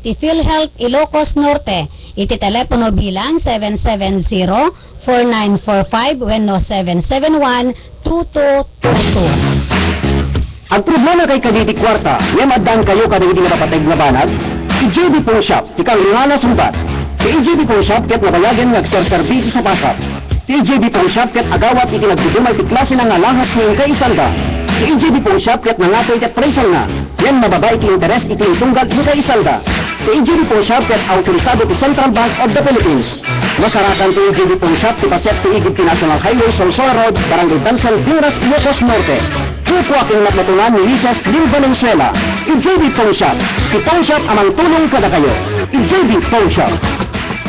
iti PhilHealth Ilocos Norte. Iti telepono bilang 770-4945 wenno 771-2222. Ang problema kay kaditi kwarta, yung madang kayo kadagiti napapatay nga banag, EJB Phone Shop, ikang lingana sumbat. EJB Phone Shop, ket nabayagan nagserserbi sa pasap. EJB Phone Shop, ket agawat iti nagdudumay ti klase na nga lahas ng kaisalda. EJB Phone Shop, ket nangatay ket presal na. Yan mababa iti interes iti tunggal iti kaisalda. EJB Phone Shop, ket autorisado ti Central Bank of the Philippines. Masarakan ti EJB Phone Shop, ti paset ti Igib ti National Highway, Sorsola Road, Barangay Bansal, Pinas, Ilocos Norte. Kukuha king matmatunan ni Lices Lil Valenzuela. EJB Phone Shop. Ti Phone Shop amang tulong kada kayo. EJB Phone Shop.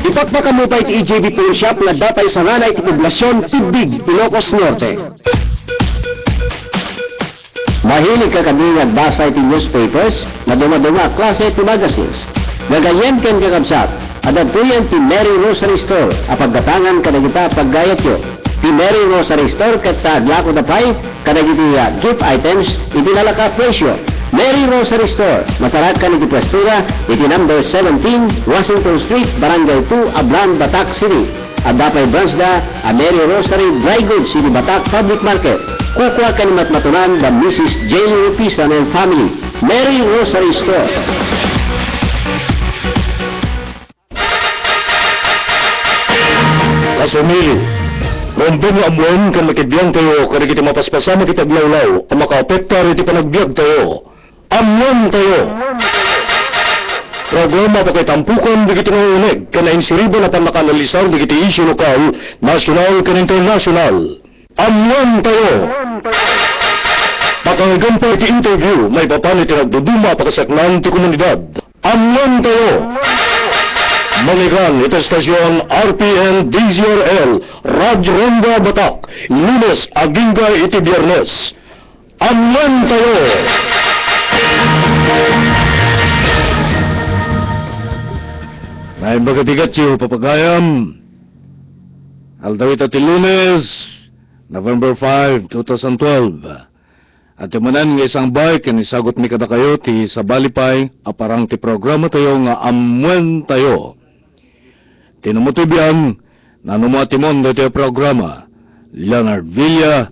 Ipat na kamupay ti EJB Phone Shop na datay sa nanay ti poblasyon Tibig, Ilocos Norte. Mahilig ka kami nagbasa iti newspapers na dumaduma klase ti magazines. Nagayen ken kakabsat, adagtuyan ti Mary Rosary Store, apagdatangan kadagita paggayat yo. Ti Mary Rosary Store ket taglako da pay kadagiti gift items iti lalaka presyo. Mary Rosary Store, masarakan iti pwestuga iti number 17 Washington Street, Barangay 2, Ablan, Batak City. At dapay branch da a Mary Rosary Dry Goods iti Batak Public Market. Kukuha ka ni matmatunan da Mrs. J. Pisan and Family. Mary Rosary Store. Kasamili, Rompin nga amuan kan makibiyang tayo kada kita mapaspasama kita glawlaw ang makaapektar iti panagbiag tayo. Amuan tayo! Programa pa kay tampukan di kita ngunig ka na insiribo na panakanalisar di kita isyu lokal, nasyonal kan internasyonal. Amuan tayo! Pakanggan pa iti interview, may papalit iti nagduduma pakasaknan ti komunidad. Amuan tayo! Maligan ito stasyon RPN DZRL Radyo Ronda Batak, Lunes agingga iti Biyernes. Amuan tayo! May bagatigat siyo papagayam. Aldaw ito ti Lunes, November 5, 2012. At timanan nga isang bike, kanisagot mi kada kayo ti sa balipay, aparang ti programa tayo nga amuan tayo. Tinumutibyan, nanumuatimon do ti programa. Leonard Villa,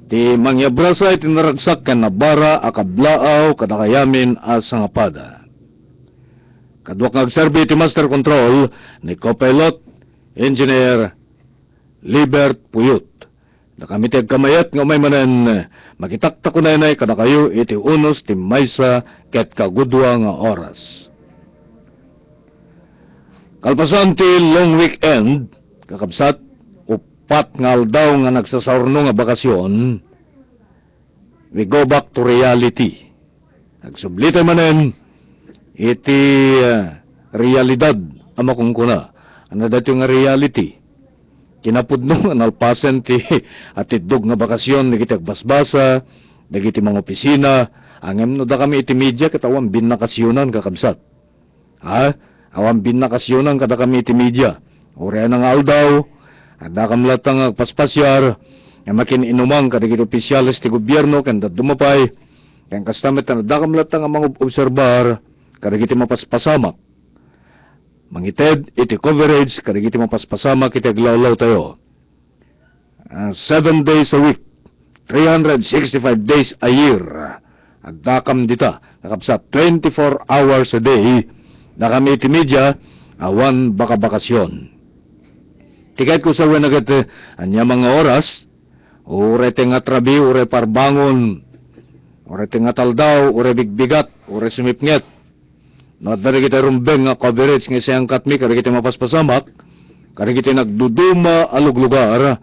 ti mangyabrasa iti naragsak kan nabara akablaaw kadakayamin asang apada. Kadwak nagserbi ti Master Control ni Co-Pilot Engineer Libert Puyut. Nakamitig kamayat nga may manen makitakta ko na kada kayo iti unos ti maysa ket kagudwa nga oras. Kalpasan ti long weekend, kakabsat, upat nga aldaw nga nagsasaurno nga bakasyon, we go back to reality. Nagsublita manen, iti realidad ama kong kuna. Ano dati nga reality? Kinapudno nga nalpasen ti atidog nga bakasyon, nagiti agbasbasa, nagiti mga opisina, angem no da kami iti media katawang binakasyonan kakabsat. Ha? Awang binakasyonan kada kami iti media. Uri nga aldaw, ada kamlatang agpaspasyar, nga makin inumang kadagiti opisyalis ti gobyerno, kanda dumapay, kaya kastamit na ada kamlatang mga obserbar, kadagiti mapaspasamak. Mangited, iti coverage, kadagiti mapaspasamak, iti aglawlaw tayo. 7 days a week, 365 days a year. Agdakam dita, nakapsat 24 hours a day, na kami iti media, awan baka bakasyon. Tikat ko sa wanagat, anya mga oras, ure nga trabi, ure parbangon, ure nga taldaw, ure bigbigat, ure sumipnget. Nadari kita rumbeng nga coverage nga siyang katmi, kari kita mapaspasamak, kari kita nagduduma alug lugar,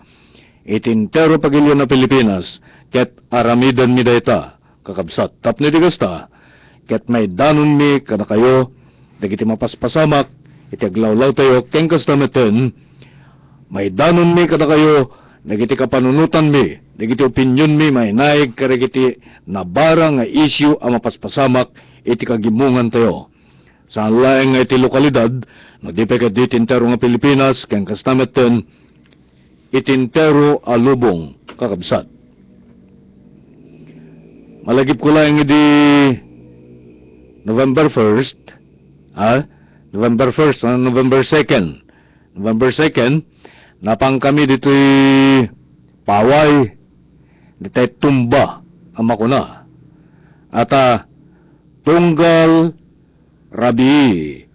itintero pagilyo na Pilipinas, ket aramidan mi dayta, kakabsat. Tapni digasta, ket may danon mi kada kayo, dagiti mapaspasamak, iti aglawlaw tayo, kengkas nameten, may danon mi kada kayo, dagiti kapanunutan mi, dagiti opinyon mi, may naig karagiti nabara nga issue ang mapaspasamak, iti kagimungan tayo. Sa laeng nga iti lokalidad, nagdipay iti intero nga Pilipinas, kengkas nameten, itintero alubong, kakabsat. Malagip ko lang iti November 1st, Ha? November 1st, November 2nd. November 2nd, napang kami dito'y paway, dito'y tumba, ang makuna. At tunggal rabi,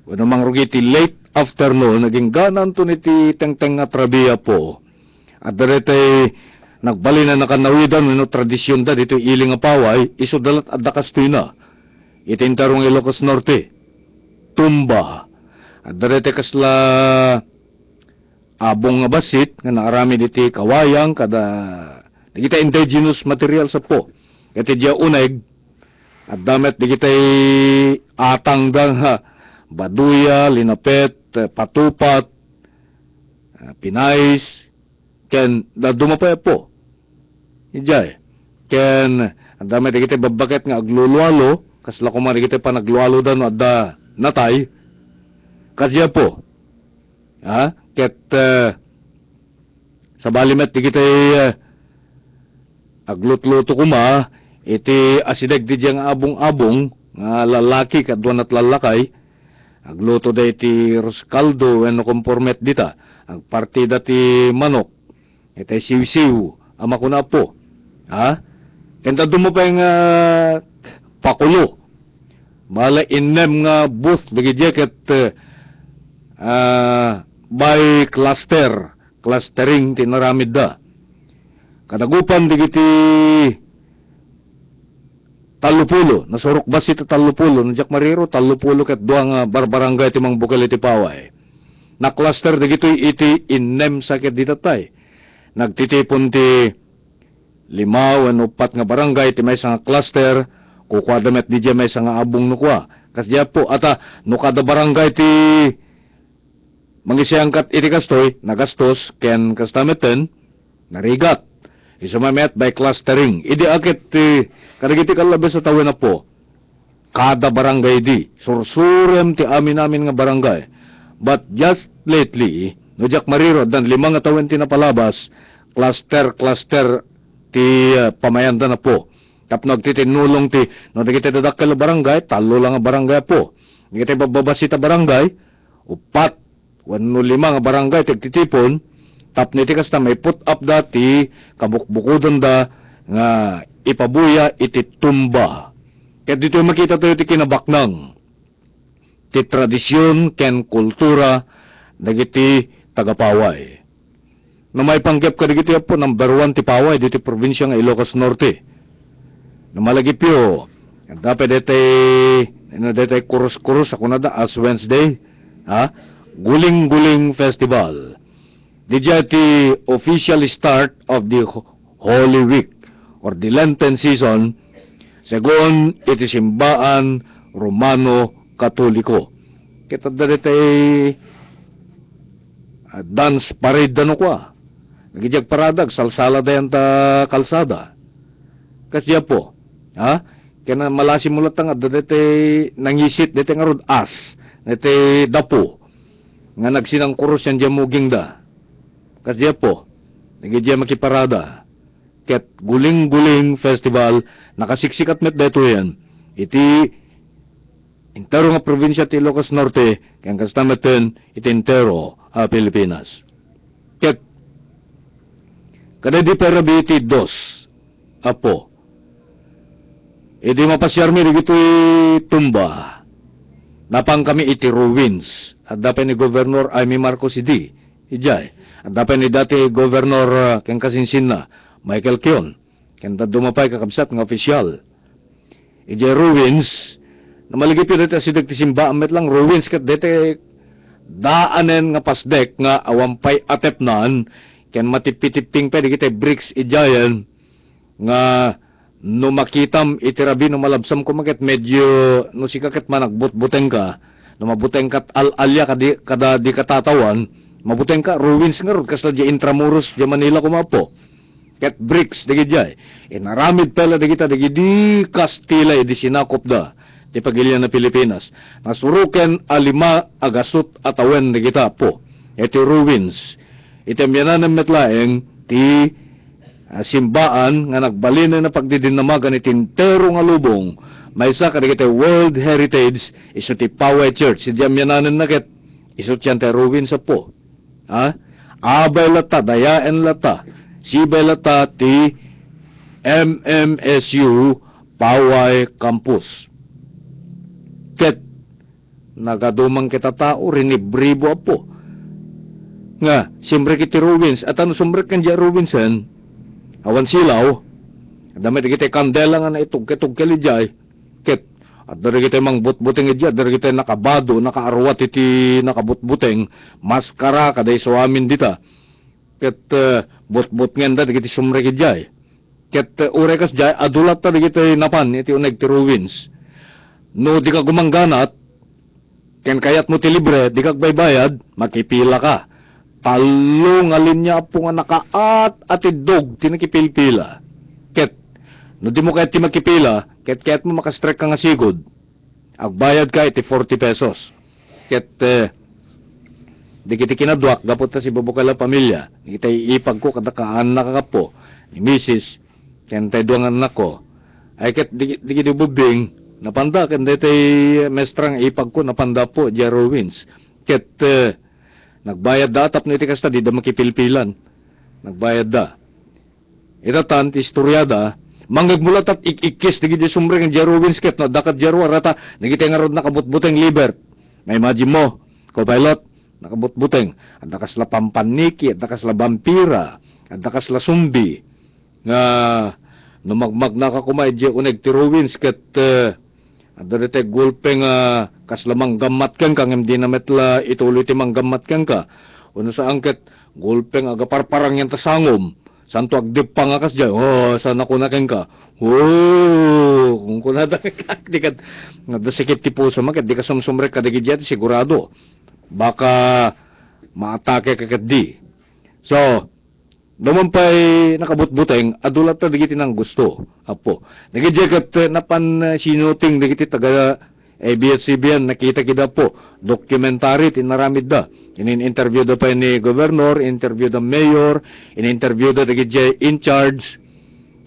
wano mang rugiti late afternoon, naging ganan to niti teng-teng at rabia po. At daretay nagbali na nakanawidan, no tradisyon da, dito'y iling a paway, isudalat at dakastoy na. Itintarong Ilocos Norte, tumba. At daretay kasla abong nga basit, nga naarami diti kawayang, kada digita indigenous material sa po. Kati diya uneg, at damet digitay atang dang ha, baduya, linapet, patupat, pinais, ken dumapay po. Ijay. Ken at damet digitay babaket nga aglulualo, kasla kumang digitay pa naglualo dan at da natay, kasya po. Ha? Ket sa balimet di kita'y aglutluto kuma, iti asideg di diyang abong-abong, nga lalaki kadwan at lalakay, agluto da iti roscaldo, weno kompormet dita, ang partida ti manok, iti siw-siw, ama ko na po. Ha? Kenda dumapay nga pakulo, bala inem nga booth, di ket by clustering tinaramid da. Kadagupan digiti talupulo, nasurok ba si talupulo, najak mariro talupulo ket dua nga barbarangay ti mang bukal iti paway. Na cluster digiti iti innem sakit ditatay. Nagtitipon ti 5 wenno 4 nga barangay ti may nga cluster, kukwadamet di may nga abong nukwa. Kasya po ata no kada barangay ti mangisiyangkat iti kastoy, nagastos, ken kastameten, narigat. Isumamet by clustering. Idi akit, kadagiti kalabes sa tawin na po, kada barangay di, sursurem ti amin-amin nga barangay. But just lately, no jak mariro, dan 5 nga tawin ti napalabas, cluster ti pamayanda na po. Tapno agtitinulong ti, no nagiti dadakkel barangay, talo lang nga barangay po. Nagiti bababasita barangay, 4, wano 5 nga barangay tagtitipon, tapno iti kasta may put up dati, kabukbukudan da, nga ipabuya iti tumba. Kaya dito makita tayo iti kinabaknang, ti tradisyon ken kultura, dagiti tagapaway. Na may panggap ka dagiti po, number 1 ti paway, diti probinsya nga Ilocos Norte. Na malagipyo, dapat diti kurus-kurus, ako na da, as Wednesday, ha? Guling-Guling Festival. Didya ti official start of the Holy Week or the Lenten season segon iti simbaan Romano-Katoliko. Kita dati dance parade dano kwa. Nagijag paradag, salsala dayan ta kalsada. Kasya po, ha? Kaya malasim mulat nga dati nangisit dati nga rod as, dati dapo. Nga nagsinang kurus yan dyan muging da. Kasi po, nagidya makiparada. Ket Guling-Guling Festival, nakasiksikat met deto yan. Iti intero nga probinsya ti Ilocos Norte, kaya kastameten iti intero Pilipinas. Ket kada di perabi iti 2, apo. Iti mapasyarmi digito'y tumba. Napang kami iti ruins. At dapat ni Governor Amy Marcos idi, ijay. At dapat ni dati Governor ken kasinsin na, Michael Kion, ken dumapay kakabsat ng opisyal. Ijay ruins, na maligipin dito sidag tisimba, amet lang ruins kat dito daanen nga pasdek nga awampay atepnan, ken matipitiping pa, digitay bricks ijayan, nga no makitam itirabi no malabsam kumaket medyo no sikaket managbut-buteng ka, no mabuteng kat al-alya kada di katatawan, mabuteng ka ruins nga rod kasla di Intramuros di Manila kumapo. Ket bricks digi jay. Inaramid pala digita digi di Castilla di sinakop da di pagilian na Pilipinas. Nasuruken alima agasut atawen digita po. Iti ruins. Iti amyanan metlaeng ti simbaan nga nagbalin na pagdidinamagan iti entero nga lubong, maysa kadagiti World Heritage iso ti Poway Church. Si Diamyanan na ket iso tiyan ti ruin sa po. Abay lata, dayaen lata, sibay lata ti MMSU Poway Campus. Ket nagadumang kita tao rinibribo po. Nga, simbre kiti ruins, at ano sumbre kan diya ruinsen, awan silaw, damit kita kandela nga na itug-kitug kalijay, ket, at dari kita mang butbuting idya, dari kita nakabado, nakaarwat iti nakabutbuteng, maskara kaday so amin dita, ket butbut ngenda di kiti sumre kijay, ket urekas jay, adulat ta di kita napan, iti uneg ti ruins, no di ka gumangganat, ken kayat mo ti libre, di kag baybayad, makipila ka. Talong alin niya po nga nakaat at idog tinakipilpila. Ket, no di mo kahit ti makipila, ket mo makastrek ka nga sigod, agbayad ka iti 40 pesos. Ket, di kiti kinadwak, gapot ta si babukala pamilya, di kita iipag ko kada kaanak ka po, ni misis, ken tayo duwang anak ko, ay ket di kiti bubing, napanda, ken tayo mestrang ipag ko, napanda po, Jero Wins. Ket, nagbayad da, tap niti kasta, di da makipilpilan. Nagbayad da. Itatan, ti istoryada, manggagmulat at ikikis, di giti sumre ng Jero Winsket, no, dakat Jero, arata, nagiti nga rod nakabutbuteng liber. May imagine mo, co-pilot, nakabutbuteng, at nakasla pampaniki, at nakasla vampira, at nakasla sumbi, nga, numagmag nakakumay, di uneg ti Winsket, at darite gulpe nga kaslamang gamat kang kang hindi na metla ituloy ti manggamat kang ka. Uno sa angket, gulpe nga agaparparang yan tasangom. Santo agdip pa nga kas dyan. Sana ko na kang ka. Kung kunada ka, di ka, nadasikit ti puso maket, di ka sumsumrek ka dagi dyan, sigurado. Baka maatake ka di. So, naman pa'y nakabutbuteng, adulat na digiti ng gusto. Apo. Nagijagat napan sinuting digiti taga ABS-CBN, nakita kita po, documentary, tinaramid da. In-interview da pa ni Governor, interview da Mayor, in-interview da digiti in charge,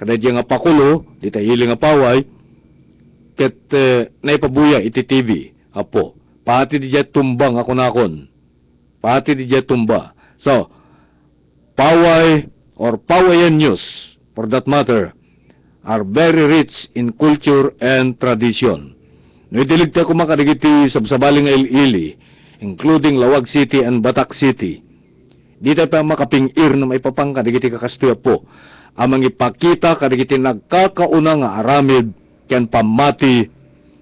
kada di nga pakulo, di tayo nga paway, ket naipabuya iti TV. Apo. Pati di dyan tumbang ako nakon. Pati di dyan tumba. So, Poway or Pawayan News, for that matter, are very rich in culture and tradition. Naidiligta ko makadigiti sabsabaling ili, including Lawag City and Batak City. Di tayo pa makaping-ir na may papangka digiti kakastuya po. Amang ipakita kadigiti nagkakauna nga aramid ken pamati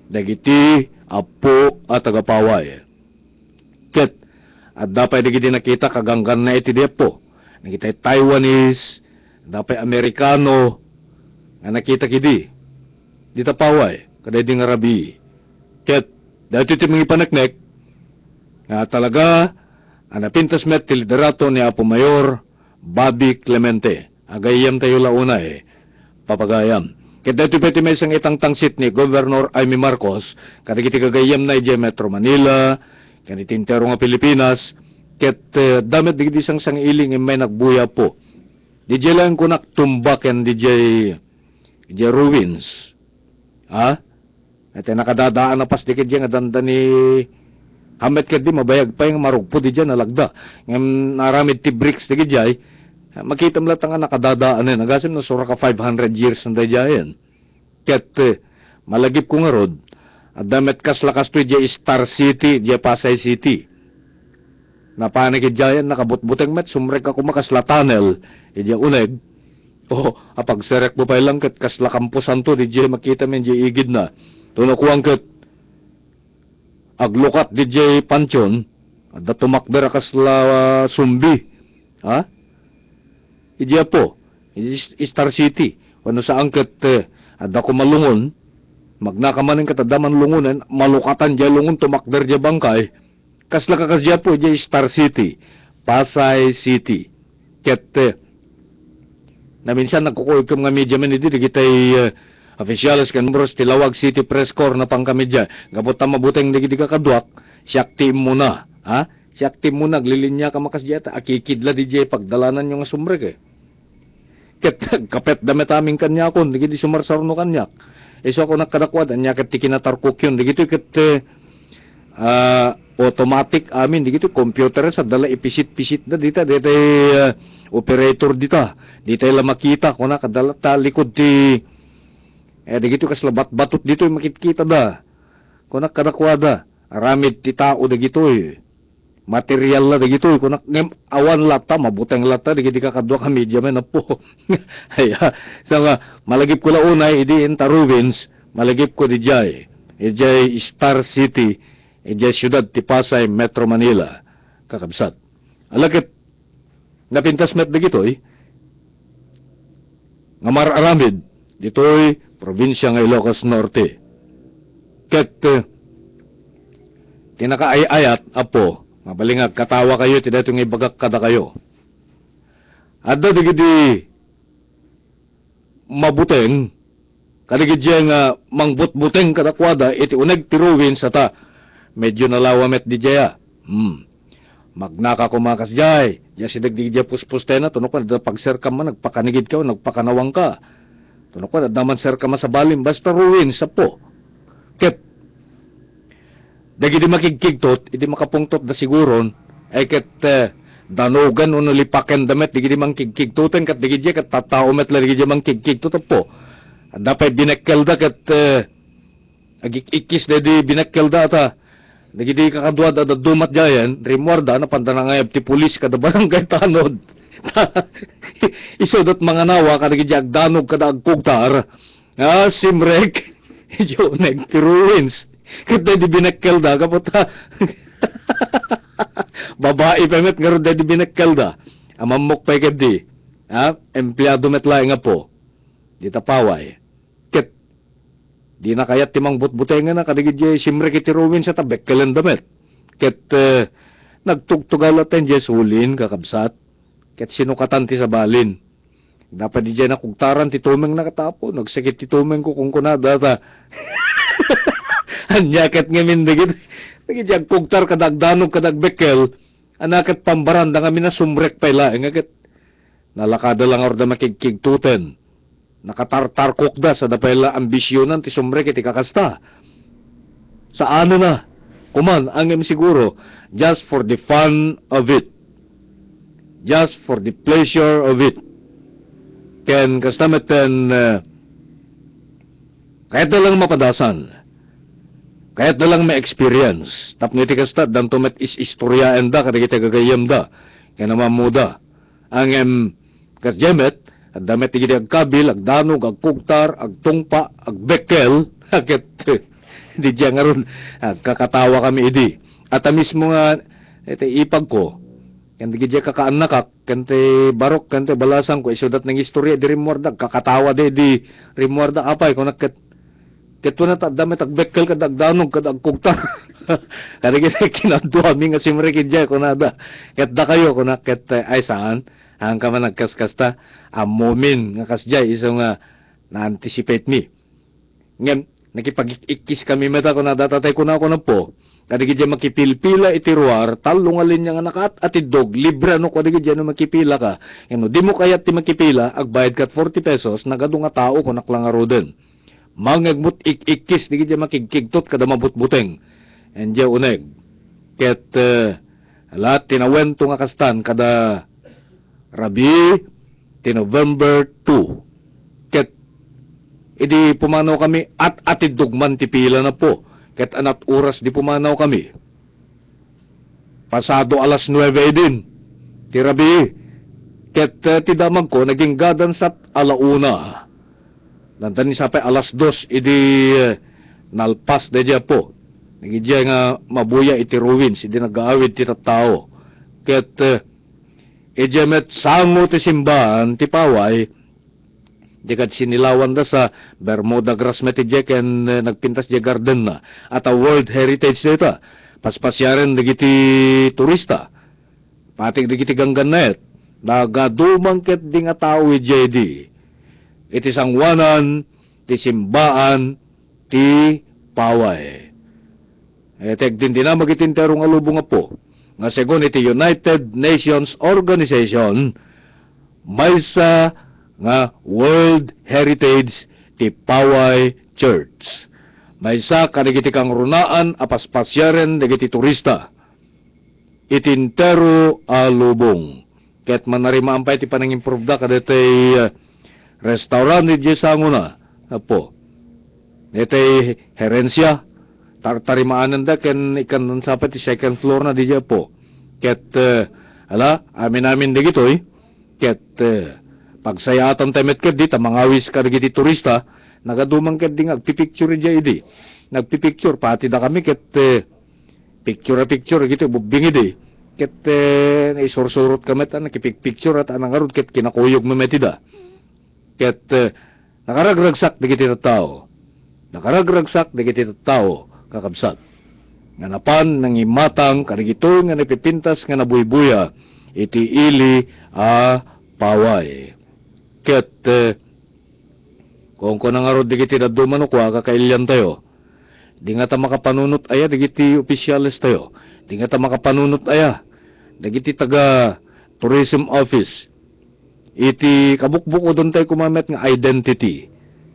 dagiti apo at tagapaway. Ket, at dapat digiti nakita kaganggan na iti po. Nakita Taiwanese, dapat Amerikano, nga nakita kidi. Dita paway, kada di nga rabi. Ket, dati iti mga panaknek, nga talaga, anapintas met ti liderato ni Apo Mayor Bobby Clemente. Agayam tayo launa papagayam. Ket dati pati may isang itang tangsit ni Governor Amy Marcos, kada kiti kagayam na ije Metro Manila, kaniti intero nga Pilipinas, ket damit digdi sang iling may nagbuya po. DJ lang ko naktumbak yan DJ ruins. At nakadadaan na pas dikit dyan nga danda ni Hamet ket di mabayag pa yung marugpo di dyan nalagda. Ngayon naramid ti bricks dikit dyan. Makita mo lang nga nakadadaan yan. Nagasim na sura ka 500 years na dyan. Ket malagip ko nga rod. At damit kas-lakas to dyan Star City, dyan Pasay City. Napanikid dyan, nakabutbuteng met, sumrek ako makasla tunnel, dyan uneg. Apag serek mo pa ilang ket kasla kampusan to, dyan makita men dyan igid na. Tunukuang ket, aglukat dyan pansyon, at tumakder kasla sumbi. Dyan po, Star City, ano sa angket, at ako malungon, magnakamanin katadaman lungunan, malukatan dyan lungon, tumakder dyan bangkay, kasla kakasya po dyan Star City, Pasay City. Ket, na minsan nagkukuha ka mga media man, hindi kita'y officials kanbros, Tilawag City Press Corps na pang kami dyan. Gapot na mabuteng di ka kadwak, siyakti mo na. Siyakti mo na, glilinya ka makas dyan, akikidla di dyan, pagdalanan yung sumrek Ket kapet damit aming kanyakon, digiti sumarsarno kanyak. Iso ako nakadakwad, anya ket ti kinatarkok yun, digiti ket automatic amin, digiti computer sa dala ipisit-pisit na dita, dita operator dita, dita la makita, kuna kadala ta likod ti, digiti kas labat batot dito, makikita da, kuna kadakwada, aramid ti tao digito material la digito kunak ngem awan lata mabuteng lata digiti kakadwa ka media men apo aya so malagip ko la unay idi in Taruvins malagip ko di jay Star City ijay syudad ti Pasay Metro Manila kakabsat alakit napintas met digito ngamar aramid ditoy probinsya ng Ilocos Norte ket tinakaayayat apo mabalingag katawa kayo, tidak itong ibagak kada kayo. Ada digidi mabuteng, kadigidya nga mangbut-buteng kadakwada, iti uneg tiruwin sa ta, medyo nalawamet di jaya. Magnaka kumakas jay, jaya si dagdigidya puspustena, tunok ko na pagserka man, nagpakanigid ka, nagpakanawang ka. Tunok ko na naman serka sa balim, basta ruwin sa po. Ket, dagi di makikigtot, hindi makapungtot na siguron, ay kat danugan o nalipaken damet, digi di mangkigkigtoten, kat digi di kat tatao met la digi di mangkigkigtot po. Dapat binekkel da kat agikikis di binekkel da ata, digi di kakadwa da dumat jayan, rimwarda na pandanangayab ti pulis kada barangay tanod. Isodot mga nawa, kada digi di agdanog kada agkugtar, simrek, iyo nagtiruins. Kita di binekkel da, kapot ha. Babae pa met, ngayon di binekkel da. Amamok pa di. Empleyado met laing nga po. Di tapaway. Ket, di na kayat timang butbutengan na, kadigid di simre kiti ruwin sa tabekkelen da met. Ket, nagtugtugalaten di sulin, kakabsat. Ket sinukatan ti sa balin. Dapat di di nakugtaran ti tumeng nakatapo. Nagsakit ti tumeng ko kung kunada ta. Anyaket ngamin digit. Digit yung kugtar kadagdanog kadagbekel. Anakat pambaranda kami na sumrek pa ila. Ngaket nalakada lang orda makikigtuten. Nakatartarkok da sa dapela ambisyonan ti sumrek iti kakasta. Sa ano na? Kuman, angem siguro, just for the fun of it. Just for the pleasure of it. Ken kastameten kahit na lang mapadasan. Kahit na lang may experience, tapno iti kasta, dantomet is istoryaen da, kada kita gagayam da, kaya naman muda. Ang kasjemet, at damet iti agkabil, agdanog, agkugtar, agtungpa, agbekkel, akit, di diya nga ron, kakatawa kami idi. At mismo nga, iti ipag ko, kanti diya kakaanakak, kanti barok, kanti balasang ko, isudat ng istorya, di rimwarda, kakatawa di rimwarda, apay, kung nakit, keto na damit agbekkel kadagdanog kadagkugtar. Kaya kinaduami nga simrikid dyan kunada. Ket da kayo kuna ket ay saan ang ka man nagkaskasta amumin nga kasjay iso nga na-anticipate mi. Ngem nakipag-ikis kami meta kunada tatay kuna ko na po. Kaya dyan makipilpila itiruar talungalin niya nga nakat at idog libre no kaya dyan makipila ka. Ano di mo kayat ti makipila agbayad kat 40 pesos nagado nga tao kunak lang aroden. Mangagmut ikis di kaya makikigtot kada mabutbuteng. And diya uneg. Ket lahat tinawento nga kastan kada Rabi ti November 2. Ket idi pumanaw kami at atidugman ti pila na po. Ket anat oras di pumanaw kami. Pasado alas 9 din. Ti Rabi. Ket ti damag ko naging gadan sa alauna. Nantan ni sapay alas 2 idi nalpas de dia po. Nagidya nga mabuya iti ruwins idi nagaawid ti tattao. Ket met sango ti simbahan ti paway di kad sinilawan da sa Bermuda Grass met ti ken nagpintas di garden na at a World Heritage data. Paspasyaren digiti turista. Patig digiti gangganet. Nagadumang ket di nga tao JD. Iti sangwanan, ti simbaan, ti paway. Etek din dinamag itinterong alubong nga po. Nga segon iti United Nations Organization, may sa nga World Heritage ti Paway Church. Maysa kadagiti kang runaan apaspasyaren dagiti turista. Itintero a lubong. Ket manarimampay ti panang-improve da kadetay restaurant ni Jesanguna. Apo. Itay herensya. Tartarimaanan da ken ikan sapat ti second floor na di po. Ket amin digitoy. Ket pagsayatan temet ket di ta mangawis kadagiti turista. Nagadumang ket di agpipicture di idi. Nagpipicture pati da kami ket picture gitu bubingi di. Ket naisursurot kami ta nakipicture at anang arud ket kinakuyog memetida. Ket nakaragragsak digiti tao. Nakaragragsak digiti tao kakabsat. Nganapan nang imatang karigito nga napipintas nga nabuybuya iti ili a paway. Ket kung nang arud digiti daduman ko kakailyan tayo. Di nga ta makapanunot aya digiti opisyalis tayo. Di nga ta makapanunot aya digiti taga tourism office. Iti kabukbuko doon tayo kumamet nga identity.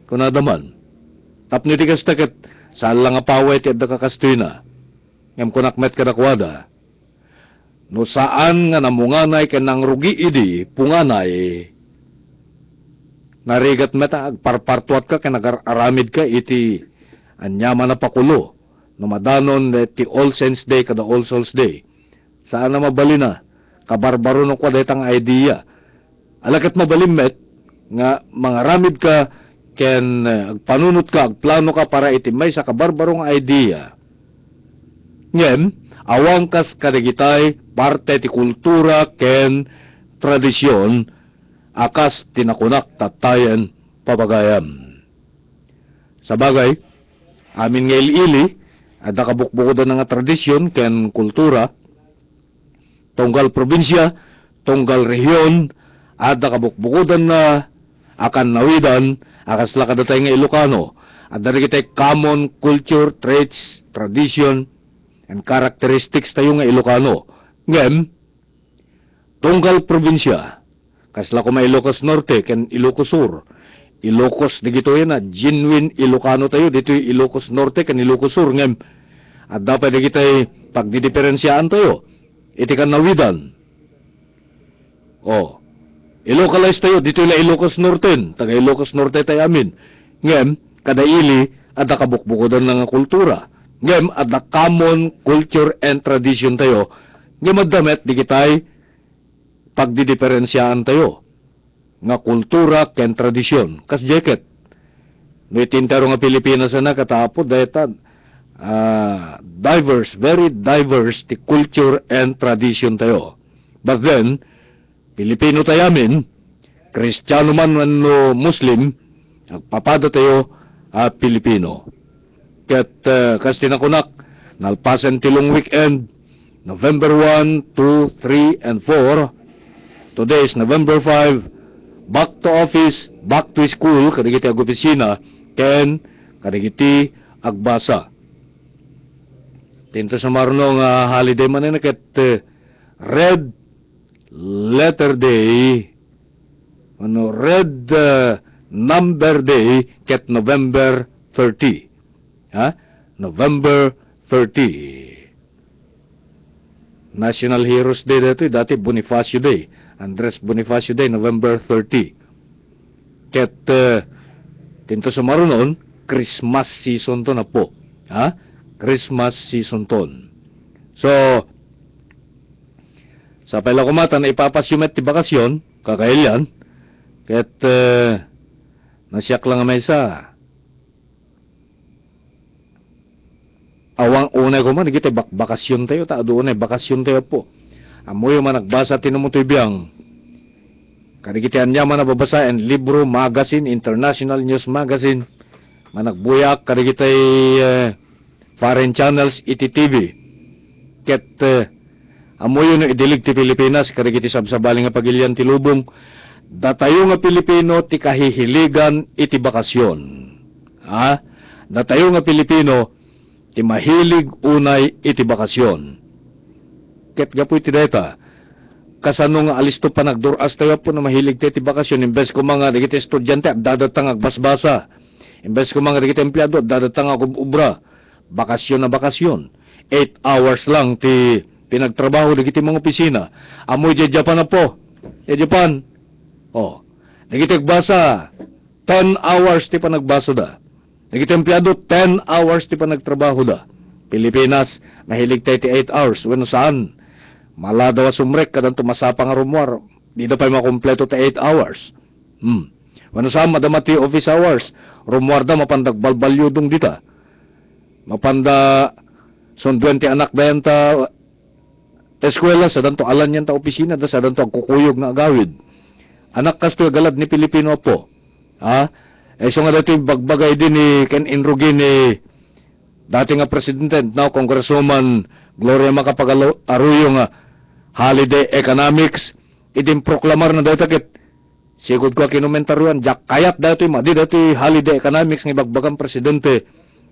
Kunadaman. Tapno ti kastaket saan lang nga paway ti adda kakastoy na. Ngam kunakmet kadakwada. No saan nga namunganay kanang rugi idi punganay. Narigat meta agparpartuat ka kanag-aramid ka iti anyaman na pakulo. Numadanon ti All Saints Day kada All Souls Day. Saan na mabali na? Kabarbaro no kwa detang idea. Alakat mabalimet nga mangaramid ka ken agpanunot ka, agplano ka para itimay sa kabarbarong idea. Ngem, awang kas kadigitay parte ti kultura ken tradisyon akas tinakunak tatayen papagayam. Sa bagay, amin nga ili at nakabukbukodan nga tradisyon ken kultura, tunggal probinsya, tunggal rehiyon, at nakabukbukodan na akan nawidan, akas lakadatay nga Ilocano, at darigitay common culture, traits, tradition, and characteristics tayo nga Ilocano. Ngem, tunggal probinsya, kasla ko may Ilocos Norte, ken Ilocos Sur, Ilocos, digito yan na, genuine Ilocano tayo, dito yung Ilocos Norte, ken Ilocos Sur, ngem, at dapat digitay pagdidiferensyaan tayo, iti kan nawidan. O, ilocalize tayo, dito yung Ilocos Norte, taga Ilocos Norte tayo amin. Ngem, kada ili, at nakabukbukodan ng kultura. Ngem, at na common culture and tradition tayo, ngemadamet, digitay, pagdidiferensyaan tayo, nga kultura ken tradisyon. Kas jacket, may tintero nga Pilipinas na katapod, dahil diverse, very diverse, the culture and tradition tayo. But then, Pilipino tayo amin, Kristiyano man o Muslim, papada tayo Pilipino. Ket kas tinakunak, nalpasan tilong weekend, November 1, 2, 3, and 4, today is November 5, back to office, back to school, kadigiti ag opisina, ken kadigiti agbasa. Tinto sa marunong holiday man na ket Red Letter Day, Red Number Day, ket November 30. November 30. National Heroes Day dati Bonifacio Day. Andres Bonifacio Day, November 30. Ket tinto sa marunon, Christmas season to na po. Christmas season ton. So, sa pala kumata na ipapasyumet ti bakasyon, kakailyan, ket nasyak lang may sa. Awang unay ko man, nagitay bakasyon tayo, doon ay bakasyon tayo po. Amoy man nagbasa tinumutoy biyang. Kadigitian niya man nababasayan, libro, magazine, international news magazine, managbuyak, kadigitay foreign channels, ITTV. Ket amoy yun idilig ti Pilipinas, karigiti sabsabaling nga pagilyan ti lubong, datayo nga Pilipino ti kahihiligan iti bakasyon. Datayo nga Pilipino ti mahilig unay iti bakasyon. Ket gapu iti data, kasano nga alisto pa nagduras tayo po na mahilig tayo ti bakasyon, imbes ko mga digiti estudyante, dadatang agbasbasa. Imbes ko mga digiti empleyado, dadatang agubra. Bakasyon na bakasyon. 8 hours lang ti pinagtrabaho digiti mga opisina. Amoy di Japan na po. Japan. Oh. Digiti agbasa, 10 hours ti panagbasa da. Digiti empleyado, 10 hours ti panagtrabaho da. Pilipinas, mahilig tayo ti 8 hours. Bueno, saan? Mala daw sumrek kadang tumasapa nga rumwar. Di na pa makompleto ta 8 hours. Wano saan madamati office hours. Rumwar da mapandag balbalyudong dita. Mapanda son 20 anak dayan ta eskwela sa danto alan yan ta opisina da sa danto agkukuyog na agawid. Anak kasto galad ni Pilipino po. Ha? So nga dati bagbagay din ni Ken Inrugi ni dati nga presidente now Congresswoman Gloria Macapagal-Arroyo nga holiday economics itin proklamar na dati kit sigod ko kinomentaruan jak kayat dati madi dati holiday economics ng bagbagang presidente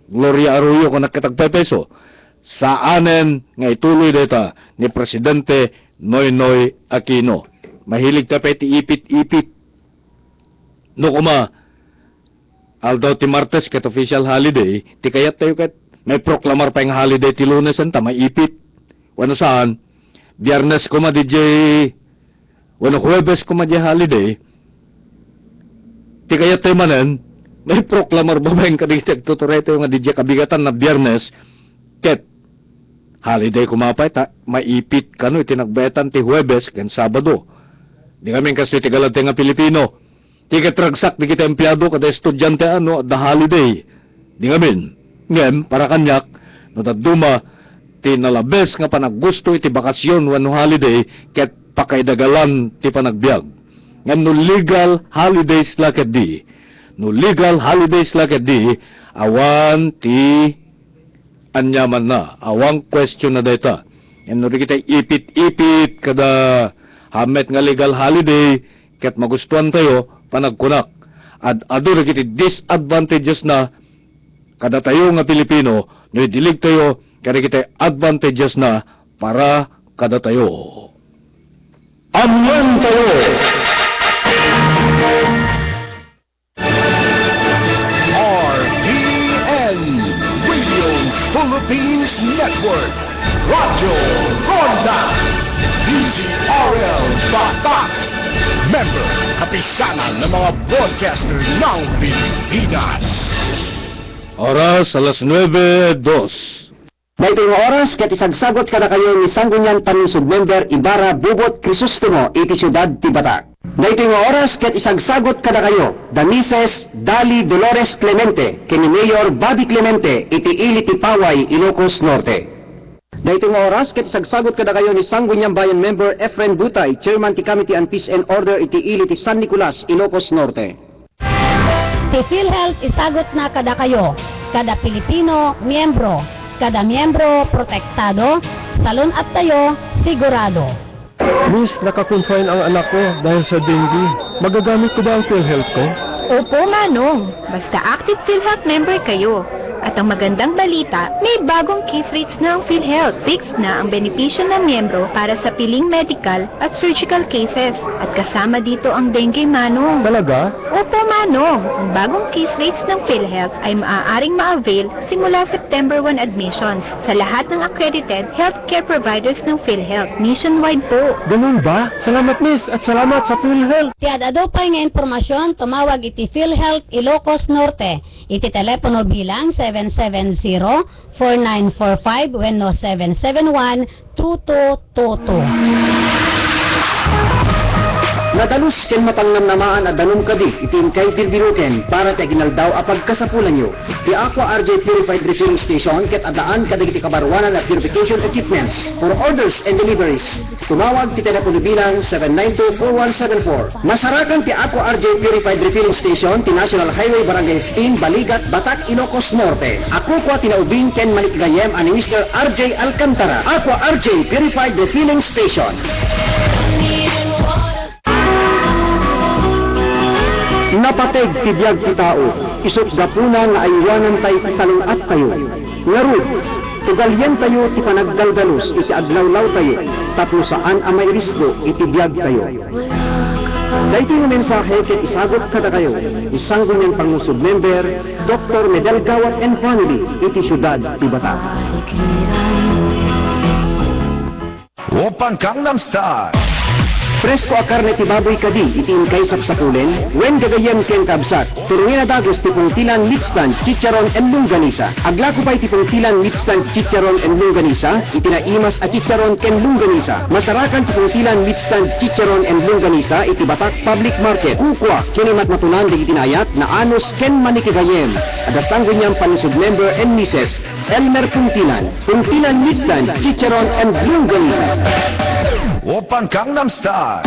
Gloria Arroyo kung nakitagpepeso saanen nga ituloy data ni Presidente Noynoy Aquino. Mahilig tayo ti ipit-ipit no kuma although ti Martes ket official holiday ti kayat tayo ket may proklamar pa yung holiday ti Lunes anta may ipit wano saan Biyernes ko ma DJ wano Huwebes ko ma DJ holiday ti kayat tayo manen may proklamar ba yung kadigitag tuturete yung DJ kabigatan na Biyernes ket holiday kumapay ta maipit kano itinagbetan ti Huwebes ken Sabado di kami kasi ti galante nga Pilipino ti katragsak di kita empleyado kada estudyante ano the holiday di ngamin ngem para kanyak no taduma ti nalabes nga panaggusto iti bakasyon wano holiday ket pakaidagalan ti panagbiag ngem no legal holidays laket di no legal holidays laket di awan ti anyaman na awang question na data ngem no kita ipit-ipit kada hamet nga legal holiday ket magustuhan tayo panagkunak at ado na kiti disadvantages na kada tayo nga Pilipino no dilig tayo kada kita advantages na para kada tayo amyan tayo RPN Radio Philippines Network Radyo Ronda DZRL Batak Member kapisanan ng mga broadcaster ng Pilipinas. oras alas 9:02. Dahito yung oras, ket isagsagot kada kayo ni Sangguniang Panunsod Member Ibarra Bubot Crisostomo, iti siyudad ti Batak. Dahito yung oras, ket isagsagot kada kayo, Damises Dali Dolores Clemente, kini Mayor Bobby Clemente, iti Ili ti Paway, Ilocos Norte. Dahito nga oras, ket isagsagot kada kayo ni Sangguniang Bayan Member Efren Butay, Chairman ti Committee on Peace and Order iti Ili ti San Nicolas, Ilocos Norte. Ti PhilHealth isagot na kada kayo, kada Pilipino, miyembro, kada miyembro protektado, salon at tayo, sigurado. Miss, nakakonfine ang anak ko dahil sa dengue. Magagamit ko ba ang PhilHealth ko? Opo, Manong. Basta active PhilHealth member kayo. At ang magandang balita, may bagong case rates na ang PhilHealth. Fixed na ang benepisyo ng miyembro para sa piling medical at surgical cases. At kasama dito ang dengue, Manong. Talaga? Opo, Manong. Ang bagong case rates ng PhilHealth ay maaaring ma-avail simula September 1 admissions sa lahat ng accredited healthcare providers ng PhilHealth. Nationwide po. Ganun ba? Salamat, Miss, at salamat sa PhilHealth. Ti adado pa nga informasyon, tumawag iti PhilHealth Ilocos Norte. Iti telepono bilang 770-4945 wenno 771-2222. Nadalus ken mapangnamnamaan at danum kadi itin kay tirbinuken para ti ginaldaw a pagkasapulan nyo. Ti Aqua RJ Purified Refilling Station ket adaan kadagiti kabarwanan at purification equipments for orders and deliveries. Tumawag ti telepono bilang 792-4174. Masarakan ti Aqua RJ Purified Refilling Station ti National Highway Barangay 15 Baligat, Batak, Ilocos Norte. Ako kwa tinaubing ken malikgayem ani Mr. RJ Alcantara. Aqua RJ Purified Refilling Station. Napateg ti biyag ti tao, isot gapuna nga aywanan tay salungat kayo. Ngarud, tugalyan tayo ti panagdaldalos iti aglawlaw tayo, tapno saan ang may risgo iti biyag tayo. Dahito yung mensahe ket isagot kada kayo, isang ganyan pangusod member, Dr. Medel Gawat and Family, iti syudad ti Batak. Open Gangnam Style. Presko a karne ti baboy kadi iti inkay sapsapulen, wen gagayem ken kabsat, turungin na dagos ti pungtilan mitstan, chicharon en lungganisa. Aglako pa iti pungtilan mitstan, chicharon en lungganisa, iti naimas a chicharon ken lungganisa. Masarakan ti pungtilan mitstan, chicharon en lungganisa, iti Batak Public Market. Kukwa, kinimat matunan di itinayat na anos ken manikigayem. Adasang ganyang panusod member and Mrs. Elmer Pungtilan mitstan, chicharon en lungganisa. Open Gangnam Style.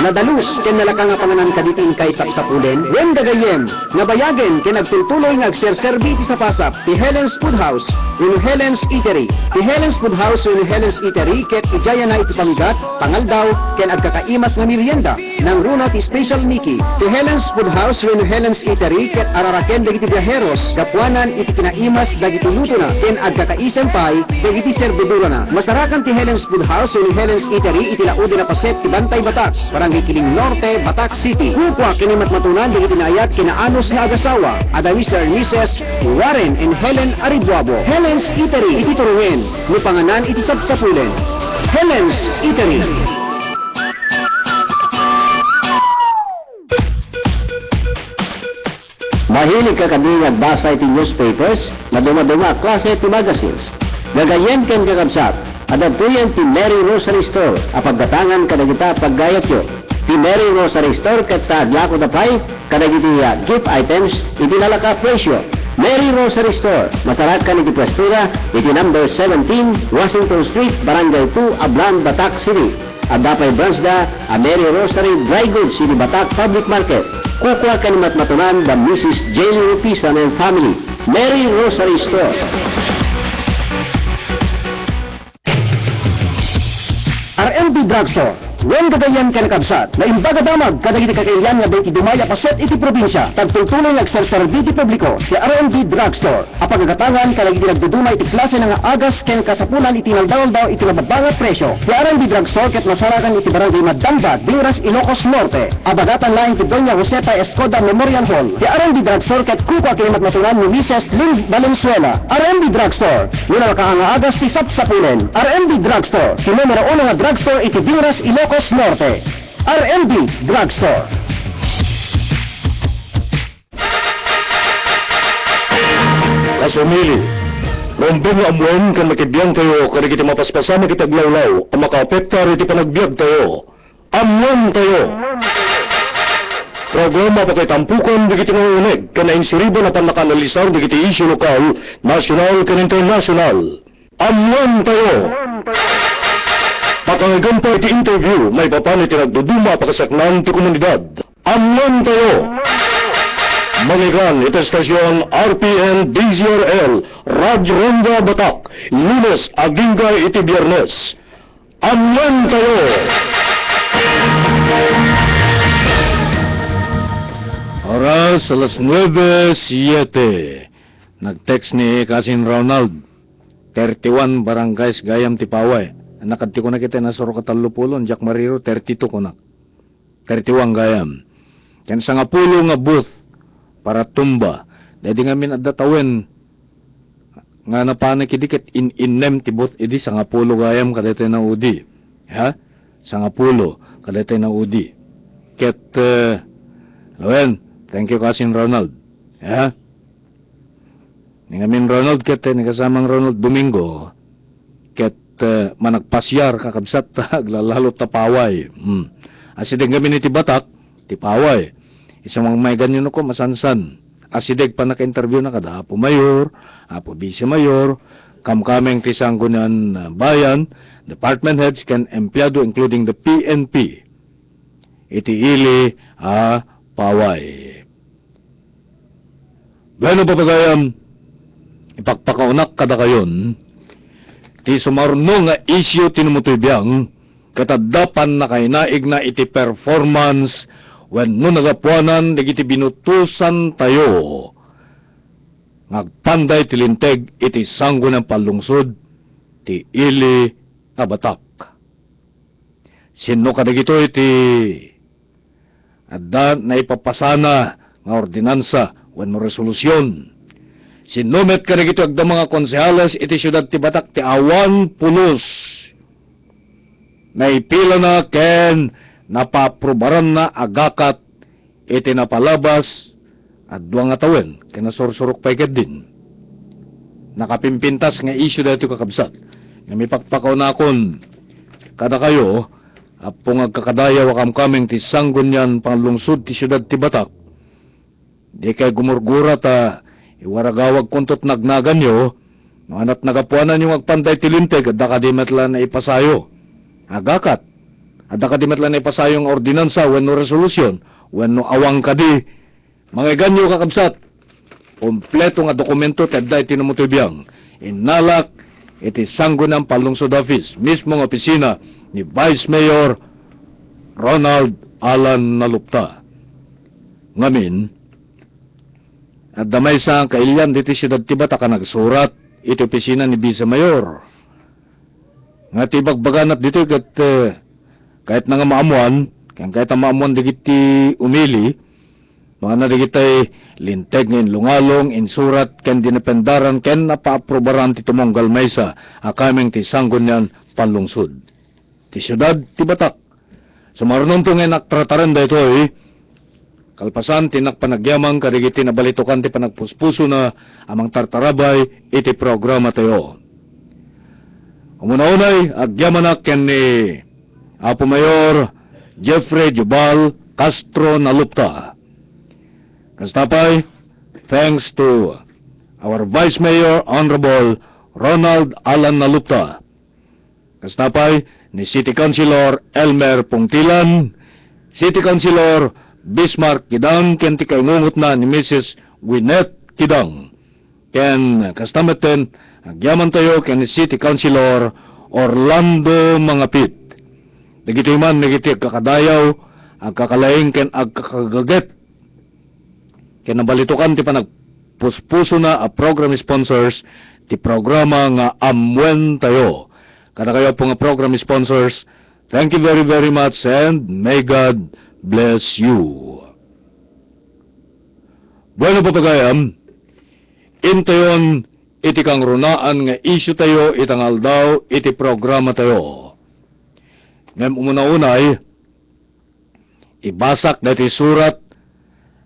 Nadalus ken nalaka nga panganan kaditin kay sapsapulen, wen gagayem, nga bayagen ken nagtultuloy nga agserserbi ti sapasap, ti Helen's Food House, wenno Helen's Eatery. Ti Helen's Food House wenno Helen's Eatery ket ijaya na iti pamigat, pangaldaw, ken agkakaimas nga merienda, nang runa ti Special Mickey. Ti Helen's Food House wenno Helen's Eatery ket araraken dagiti biyaheros, gapuanan iti kinaimas dagiti luto na, ken agkakaisem pay dagiti serbidura na. Masarakan ti Helen's Food House wenno Helen's Eatery iti laudi na paset ti Bantay Batak, Barangay Kiling Norte, Batak City. Kukwa kinimat matunan di itinayat kinaanos nga agasawa, adawi Sir Mrs. Warren and Helen Aridwabo. Helen's Eatery iti turuhen, ni panganan iti sapsapulen. Helen's Eatery. Mahilig ka kami nagbasa iti newspapers, maduma-duma klase iti magazines. Gagayen ken kakabsat, adagtuyan ti Mary Rosary Store, apagdatangan kadagita paggayat yo. Ti Mary Rosary Store ket tadlako da pay kadagiti gift items iti nalaka presyo. Mary Rosary Store, masarakan iti pwestuda iti number 17 Washington Street, Barangay 2, Ablan, Batak City. At dapay branch da a Mary Rosary Dry Goods iti Batak Public Market. Kukwa kanimat matunan da Mrs. Jelly Rupisan and Family. Mary Rosary Store. RMB Drugstore. Wen gagayan ken kabsat, na imbaga damag kadagiti kakailan nga dayti dumaya paset iti probinsya, tagtultuloy nga agserserbi ti publiko, ti RMB Drugstore. Apagagatangan kadagiti nagdudumay iti klase nga agas ken kasapulan iti naldawal iti nababanga presyo. Ti RMB Drugstore ket masarakan iti Barangay Madamba, Binras, Ilocos Norte. Abagatan laing ti Doña Josefa Escoda Memorial Hall. Ti RMB Drugstore ket kukwa kinimat matunan ni Mrs. Lynn Valenzuela. RMB Drugstore, nuna nga agas ti sapsapulen. RMB Drugstore, ti numero 1 nga drugstore iti Binras, Ilocos Norte. RMB Drugstore. Kasumili, lombeng nga amuan kan makibiyang tayo kada kita mapaspasama kita glawlaw ang makaapektar iti panagbiag tayo. Amuan tayo. Programa pa kay tampukan di kita nangunig kan nainsiribo na panakanalisar di kita isyu lokal, nasyonal kan internasyonal. Amuan tayo. Pakagagan pa iti interview, may papanit nagduduma pakasaknan ti komunidad. Amuan tayo! Manigan iti estasyon RPN DZRL, Radyo Ronda Batak, Lunes, Agingay iti Biyernes. Amuan tayo! Oras, alas 9:07. Nag-text ni Kasin Ronald, 31 Barangays Gayam Tipaway. Nakadti ko na kita nasuro katalupulon, Jack Mariro, 32 ko na. 31 gayam. Yan sa nga pulo nga booth para tumba. Dahil nga min adatawin nga napanik idikit in-inem ti booth idi sa nga pulo gayam kadete na udi. Ha? Sa nga pulo kadete na udi. Ket, Lawen, thank you Kasin Ronald. Ha? Nga min Ronald ket, ni kasamang Ronald Domingo. Ket, managpasyar kakabsat aglalalo tapaway. Asideg kami ni Batak, tipaway. Isang mga may ganyan ako masansan. Asideg pa naka-interview na kada Apo Mayor, Apo Vice Mayor, kamkameng tisanggunan bayan, department heads kan empleyado including the PNP. Iti ili paway. Bueno papagayam, ipagpakaunak kada kayon, ti sumarno nga isyu tinumutibiyang, katadapan na kainaig na iti performance when no nagapuanan digiti binutusan tayo ngagpanday tilinteg iti sanggo ng palungsod ti ili a Batak. Sino kadagito iti adda na ipapasana nga ordinansa wenno resolusyon. Sinumet kadagito agda mga konsehales iti siyudad ti Batak ti awan pulos. Naipila na ken napaprubaran na agakat iti napalabas at duwang atawen ken nasursurok paikad din. Nakapimpintas nga isyu dito kakabsat. Nga mipakpakaw na akon kada kayo apong agkakadaya wakam kaming ti sanggon yan panglungsod ti siyudad ti Batak. Di kay gumurgura ta iwaragawag kuntot nagnagan nyo no anat nagapuanan yung agpanday tilinteg at dakadimetla na ipasayo. Agakat at dakadimetla na ipasayo ang ordinansa wenno resolusyon wenno awang kadi mga ganyo kakabsat. Kompleto nga dokumento tedday tinumutubiyang inalak iti sanggo ng palungsod office, mismong opisina ni Vice Mayor Ronald Alan Nalupta. Ngamin, at damay sa kailyan dito siyudad ti Batak ka nagsurat iti opisina ni Vice Mayor. Nga tibagbaganat dito kahit nga maamuan, kahit ang maamuan digiti umili, mga nadigitay linteg ngayon lungalong, insurat, ken dinapendaran, ken napaaprobaran ti tumonggal maysa, akaming ti sanggon yan panlungsod. Ti siyudad, ti Batak. Sumarunong to ngayon naktrataran da ito kalpasan, tinakpanagyaman, karigiti nabalitukan, ti panagpuspuso na amang tartarabay, iti programa tayo. Umuna-unay, agyamanak ken ni Apo Mayor Jeffrey Jubal Castro Nalupta. Kastapay, thanks to our Vice Mayor Honorable Ronald Alan Nalupta. Kastapay, ni City Councilor Elmer Pungtilan, City Councilor Bismarck Kidang, ken ti kaingungot na ni Mrs. Winnet Kidang. Ken kastameten, agyaman tayo ken ni City Councilor Orlando Mangapit. Dagiti man, nagiti agkakadayaw, agkakalaing ken agkakagaget. Kaya nabalitukan ti panagpuspuso na a program sponsors ti programa nga amwen tayo. Kada kayo po nga program sponsors, thank you very very much and may God bless you. Bueno papagayam, intayon iti kang runaan nga isyu tayo itangal daw iti programa tayo. Ngem umuna-unay, ibasak na iti surat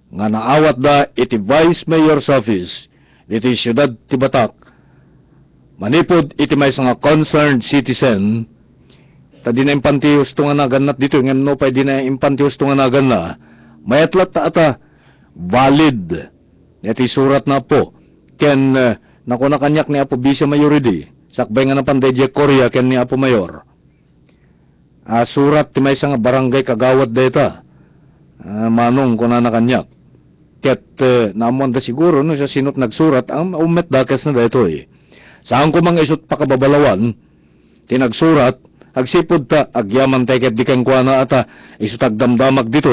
nga naawat da iti Vice Mayor's Office iti siyudad ti Batak. Manipod iti may nga concerned citizen ta di na impanti husto nga naganat dito ngem no pa di na impanti husto nga nagan na mayatlat ta ata valid iti surat na po ken nakuna kanyak ni Apo Vice Mayoridi sakbay nga napanday di Korea ken ni Apo Mayor. Surat ti may nga barangay kagawad data manong kuna na kanyak. Ket namuan da siguro no sa sinot nagsurat ang umet dakes na dito Saan ko mang isot pakababalawan tinagsurat agsipod ta agyaman teket di kang kuana ata isot agdamdamag dito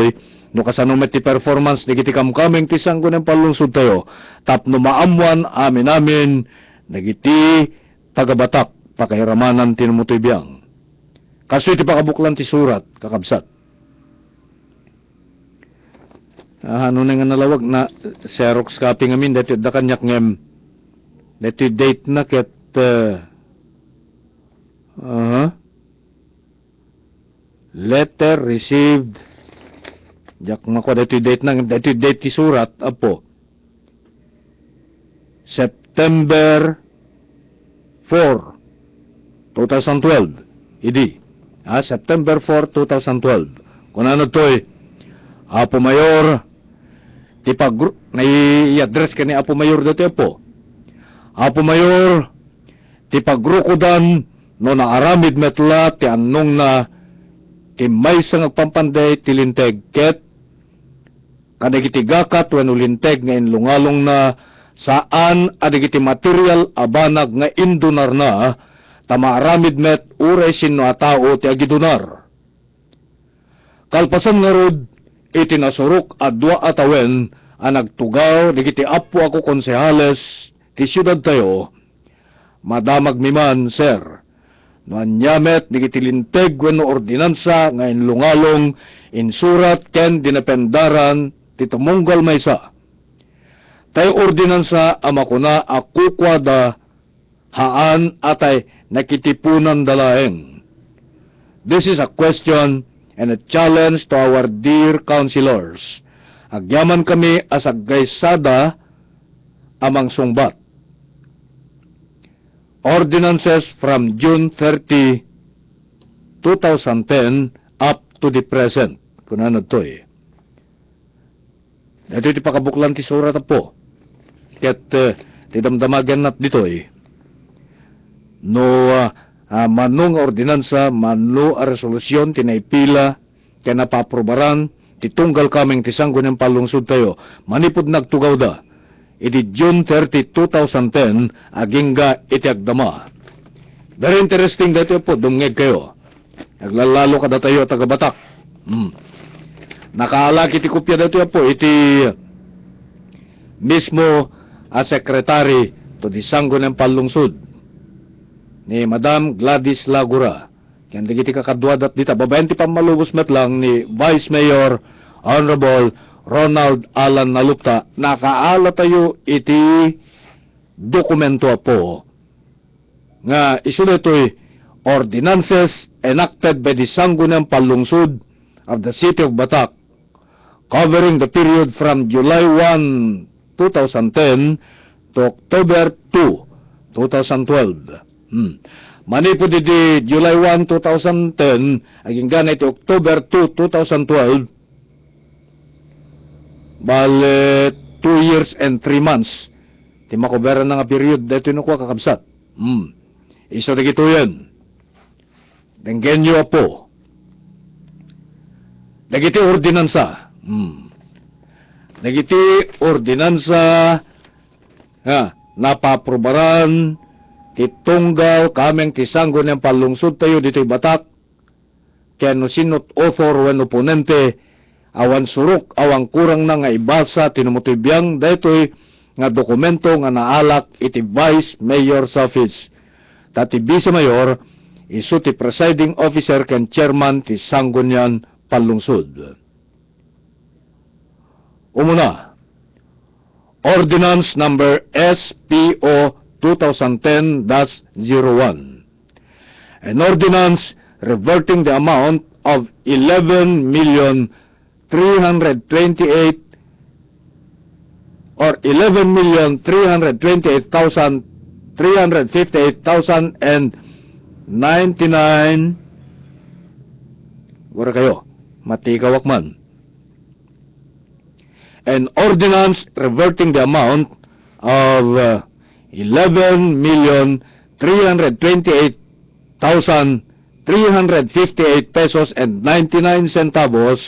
no kasanomet ti performance digiti kamkameng ti sanggo ng palungsod tayo tapno maamuan amin nagiti tagabatak pakahiramanan tinumutoy biyang. Kaso iti pakabuklan ti surat kakabsat. Ano na nga nalawag na Xerox copy ngamin dati da kanyak ngem dati date na ket letter received jak mako dati date na dati date ti surat apo September 4 2012 idi September 4 2012 kunano toy Apo Mayor ti nai-address ka ni Apo Mayor dati po. Apo Mayor, ti pagrukudan no naaramid metla ti annong na ti may sang agpampanday ti linteg ket kadagiti gakat wenno linteg nga inlungalong na saan adagiti material abanag nga indunar na tamaaramid met uray sinno a tao ti agidunar. Kalpasan nga rod iti nasurok adwa atawen nagtugaw, digiti apo ako konsehales, ti siyudad tayo, madamag mi man, sir, no anyamet, digiti linteg, wenno ordinansa, nga inlungalong, insurat, ken dinapendaran, ti tumunggal maysa. Tayo ordinansa, amakuna, akukwada, haan atay nakitipunan dalaeng. This is a question and a challenge to our dear councilors. Agyaman kami as aggaysada amang sungbat. Ordinances from June 30, 2010 up to the present. Kung ano to eh. Ito iti pakabuklan ti surat po. Ket tidamdamagan nat dito eh. No manong ordinansa, mano a resolusyon, tinaipila, kaya napaprobaran, titunggal kaming tisanggo ng palungsod tayo, manipod nagtugaw da. Iti June 30, 2010, agingga iti agdama. Very interesting dito po, dumngeg kayo. Naglalalo ka da tayo taga-Batak. Nakaalak iti kopya dito po, iti mismo a sekretary to disanggo ng palungsod ni Madam Gladys Lagura. Kaya digiti kakadwadat dita, babayan ti pamalubos met lang ni Vice Mayor Honorable Ronald Alan Nalupta, nakaala tayo iti dokumento po nga isunod ito'y ordinances enacted by the Sangguniang Panlungsod of the City of Batak covering the period from July 1, 2010 to October 2, 2012. Manipod di July 1, 2010, aging ganit October 2, 2012, bale 2 years and 3 months. Di makobera na nga period dito yung kuha kakabsat. Iso na gito yan. Denggen nyo po. Nagiti ordinansa. Nagiti ordinansa napaprobaran titunggal kameng tisanggo ng palungsod tayo dito'y Batak, kaya no sinot author when oponente, awan surok, awang kurang na nga ibasa, tinumutibiyang dito'y nga dokumento nga naalak iti Vice Mayor's Office. Tati Vice Mayor, isu ti presiding officer ken chairman ti Sangguniang Panlungsod. Umuna, Ordinance number SPO 2010-01. An ordinance reverting the amount of 11,328,358,099. Wala kayo, matikawak man. An ordinance reverting the amount of 11,328,358 pesos and 99 centavos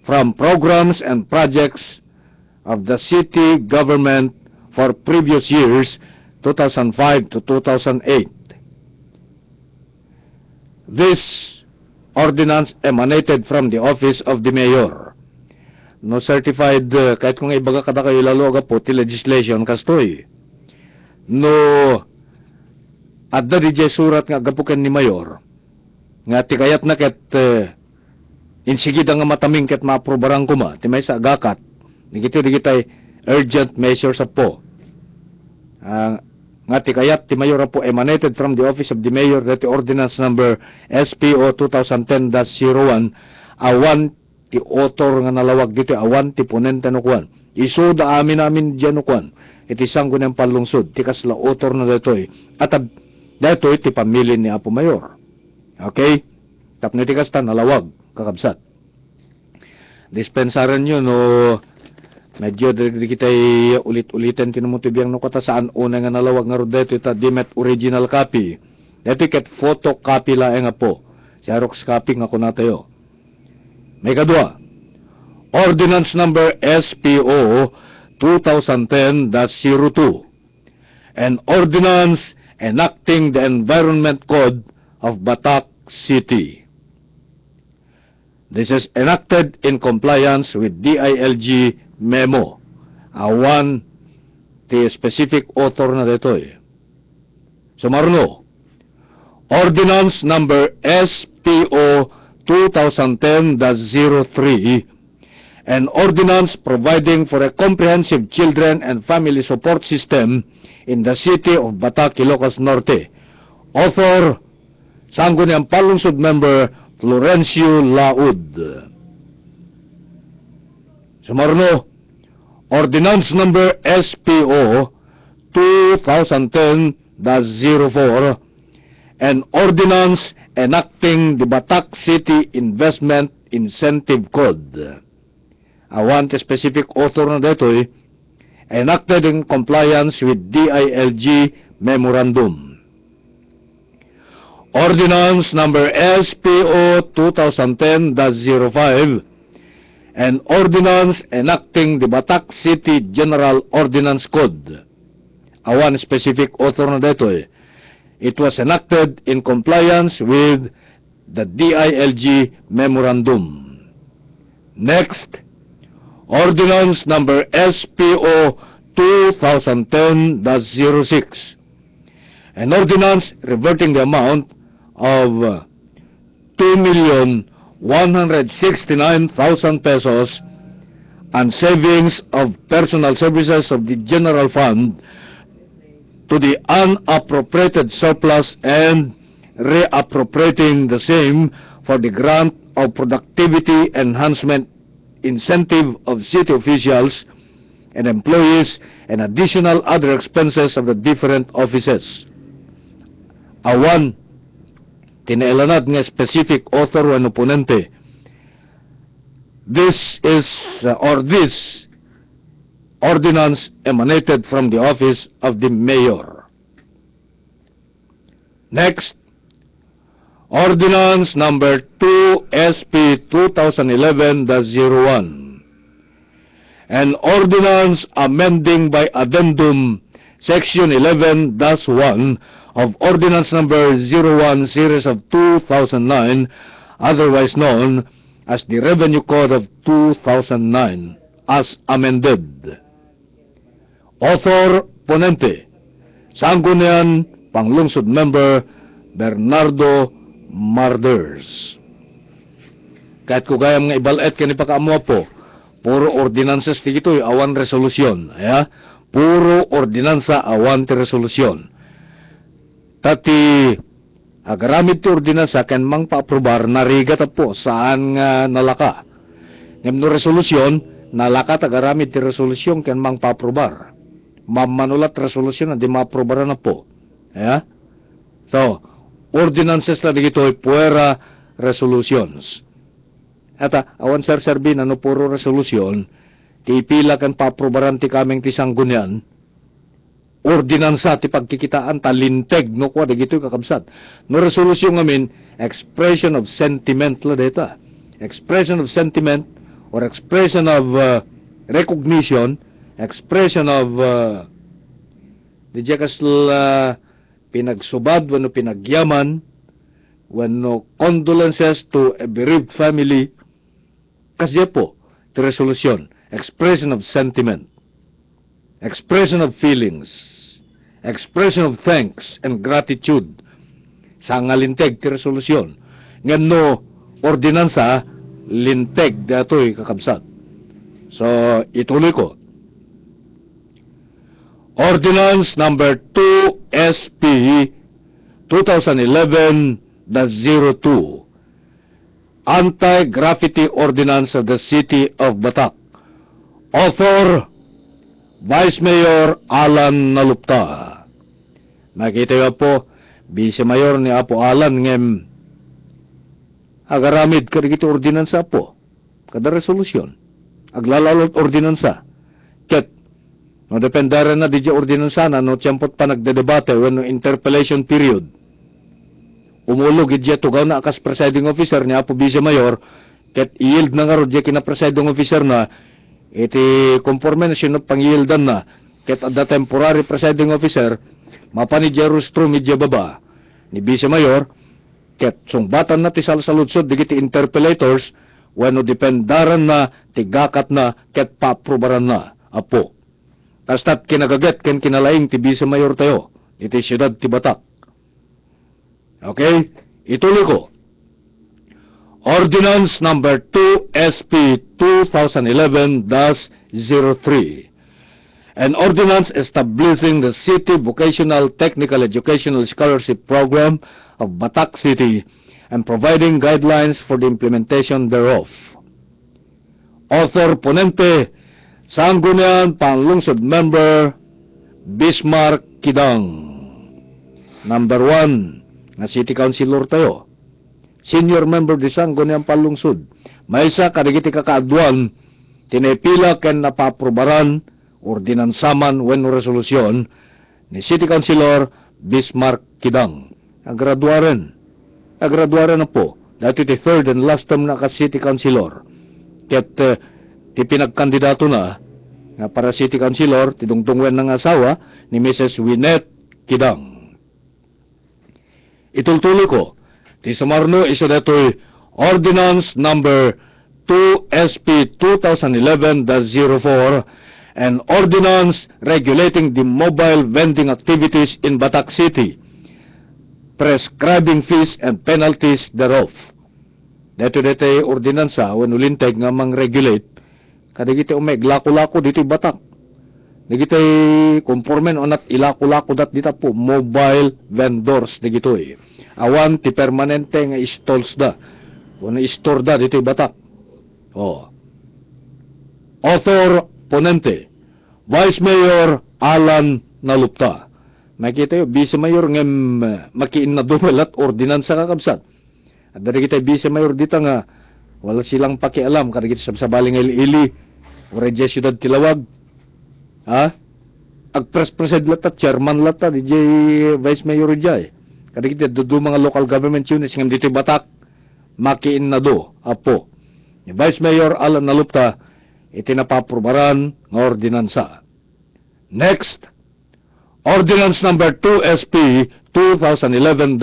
from programs and projects of the city government for previous years, 2005 to 2008. This ordinance emanated from the office of the mayor. No certified, kahit kung ibaga kada kayo laloga po, ti legislation kastoy. No, adda di jay surat nga gapuken ni mayor, nga ti kayat na ket insigida nga mataming ket maaprobarang kuma, ti may sa agakat, digitay urgent measures po. Nga ti kayat ti mayor po emanated from the office of the mayor, that ordinance number SPO 2010-01, awan ti author nga nalawag dito, awan ti ponente no kuan. Isuda amin dyan no kuan. Iti Sangguniang Panlungsod, ti kasla author na dito at dito ti pamilya ni Apo Mayor. Okay? Tapno ti kasta nalawag, kakabsat. Dispensaran nyo, no, medyo di kita'y ulit-ulitin tinumutibiyang no kata saan una nga nalawag nga ro dito, ita dimet original copy. Dito ket photocopy laeng nga po. Xerox copy nga kuna tayo. May kadua, Ordinance number SPO 2010-02, an ordinance enacting the Environment Code of Batak City. This is enacted in compliance with DILG memo. Awan ti specific author na detoy. Sumarno, Ordinance number SPO 2010-03, an ordinance providing for a comprehensive children and family support system in the city of Batak, Ilocos Norte. Author, Sangguniang Palungsod Member Florencio Laud. Sumarno, Ordinance number SPO 2010-04, an ordinance enacting the Batak City Investment Incentive Code. Awan ti specific author na detoy, enacted in compliance with DILG Memorandum. Ordinance number SPO 2010-05, an ordinance enacting the Batak City General Ordinance Code. Awan specific author na detoy, it was enacted in compliance with the DILG Memorandum. Next, Ordinance number SPO 2010-06, an ordinance reverting the amount of 2,169,000 pesos and savings of personal services of the General Fund to the unappropriated surplus and reappropriating the same for the grant of productivity enhancement incentive of city officials and employees and additional other expenses of the different offices. Awan, tinailanad nga specific author o oponente. This ordinance emanated from the office of the mayor. Next, Ordinance number 2 SP 2011-01, an ordinance amending by addendum Section 11-1 of Ordinance number 01 series of 2009, otherwise known as the Revenue Code of 2009, as amended. Author, ponente, Sangguniang Panglungsod Member Bernardo Marders. Kahit kugayam nga ibalet ka ni pakaamwa po, puro ordinances ti ito'y awan resolusyon. Puro ordinansa awan ti resolusyon. Tati, agaramid ti ordinansa ken mang paaprobar, narigat po saan nga nalaka. Ngem no resolusyon, nalaka tagaramid ti resolusyon ken mang paaprobar. Mamanulat resolusyon na di maaprobar na po. So, ordinances na dito ay puwera resolutions. At awan sir-serbin, ano puro resolusyon, ti pila kan paaprobaran ti kaming ti Sanggunian, ordinansa ti pagkikitaan, talinteg, no kwa, dito kakabsat. No resolusyon ngamin, expression of sentiment la deta. Expression of sentiment, or expression of recognition, expression of di kasla pinagsubad, wano pinagyaman, wano condolences to a bereaved family, kasi po, the resolution, expression of sentiment, expression of feelings, expression of thanks and gratitude, sa nga linteg ti resolusyon. Ngam no, ordinansa, linteg dato'y kakabsat. So, ituloy ko. Ordinance number 2 SP 2011-02, Anti-Graffiti Ordinance of the City of Batak. Author, Vice Mayor Alan Nalupta. Nakita niyo po, Vice Mayor ni Apo Alan ngem agaramid kadagiti ordinansa po, kada resolusyon, aglalalot ordinansa. Ket no dependara na di ordinansa na no tiyempot pa nagdedebate when no interpellation period. Umulog idya tugaw na akas presiding officer ni Apo Vice Mayor, ket yield na nga ro di kina presiding officer na iti conforme na sino pang-yieldan na, ket at the temporary presiding officer mapani di rustro midya baba ni Vice Mayor, ket sungbatan na ti salsaludsod digiti interpellators wenno dependaran na, tigakat na, ket paaprubaran na, apo. Kastat kinagaget ken kinalaing ti Vice Mayor tayo, iti siyudad ti Batak. Okay? Ituloy ko. Ordinance number 2 SP 2011-03. An ordinance establishing the City Vocational Technical Educational Scholarship Program of Batak City and providing guidelines for the implementation thereof. Author Ponente, Sangguniang Panlungsod Member, Bismarck Kidang. Number 1, na City Councilor tayo. Senior Member di Sangguniang Panlungsod. Maysa kadagiti kakaadwan, tinipila ken napaprubaran, ordinansaman wenno resolusyon, ni City Councilor Bismarck Kidang. Agraduaren na po. Dati ti third and last term na ka City Councilor. Ket ti pinagkandidato na para City Councilor, tidungtungwen ng asawa ni Mrs. Winette Kidang. Itultuloy ko, ti sumarno iso datoy Ordinance number 2 SP 2011-04 and Ordinance regulating the mobile vending activities in Batak City, prescribing fees and penalties thereof. Dito ordinansa, when ulinteg nga mang-regulate, kadigiti umeg, lako-lako dito Batak. Digiti conformen o nat ilako-lako dat dita po, mobile vendors digito Awan ti permanente nga stalls da. Kung store da dito Batak. Author Ponente, Vice Mayor Alan Nalupta. Makita yung Vice Mayor ng makiin na dumalat ordinansa kakabsat. At dari kita Vice Mayor dito nga, wala silang pakialam, kada kita sabsabaling ili-ili, Oreja Ciudad Tilawag, agpres-presed lata, chairman lata, DJ Vice Mayor Rijay. Kada kita dudu mga local government units, ngam dito Batak, makiin na do, apo. Ni Vice Mayor Alan Nalupta, itinapaprubaran ng ordinansa. Next, Ordinance number 2 SP 2011-05,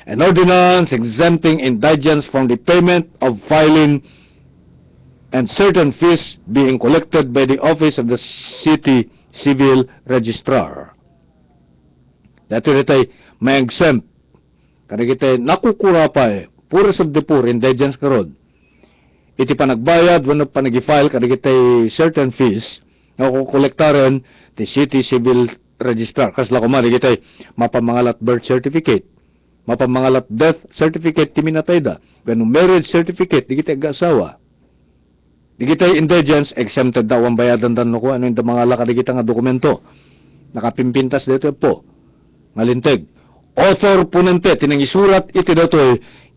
an ordinance exempting indigents from the payment of filing and certain fees being collected by the Office of the City Civil Registrar. Dito may exempt. Kada kita nakukura pa poorest of the poor, indigents karon. Iti panagbayad, wano panag-file, kada kita certain fees, nakukolektaran the City Civil Registrar. Kasla ko man, kita mapamangalat birth certificate, mapamangalat death certificate, timinatay da. When marriage certificate, di kita agasawa. Di kita indigents, exempted daw ang bayadan dan ko, ano yung damangala ka di kita nga dokumento. Nakapimpintas dito po. Ngalinteg. Author Ponente, tinang isurat iti dito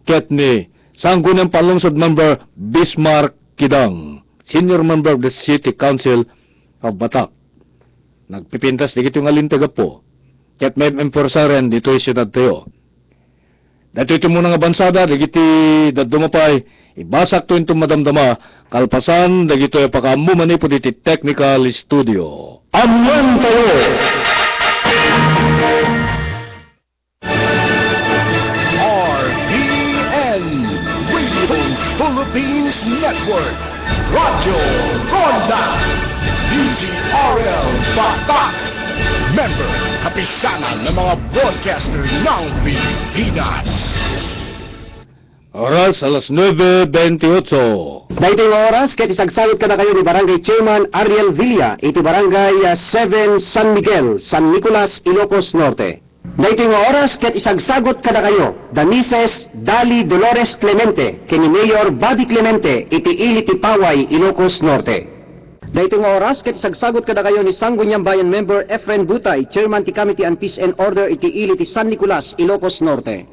ket ni Sangguniang Panlungsod Member Bismarck Kidang, Senior Member of the City Council of Batak. Nagpipintas di kito nga lintaga po. Ket may emporsaren dito yung siyudad tayo. Dito ito muna nga bansada, di kiti dadumapay, ibasak to yung madamdama, kalpasan, di kito yung pakamumani po dito technical studio. Amuan tayo! RPN Radio Philippines Network Radyo Ronda DZRL Batak, member kapisanan ng mga broadcaster ng Pilipinas. Oras, alas 9:28. Dahito yung oras, kahit isagsagot ka na kayo ni Barangay Chairman Ariel Villa, iti Barangay 7 San Miguel, San Nicolas, Ilocos Norte. Dahito yung oras, kahit isagsagot ka na kayo, Danises Dali Dolores Clemente, kini Mayor Bobby Clemente, iti Iliti Paway, Ilocos Norte. Dahito nga oras, ket sagsagot kada kayo ni Sangguniang Bayan Member Efren Butay, Chairman ti Committee on Peace and Order iti ili ti San Nicolas, Ilocos Norte.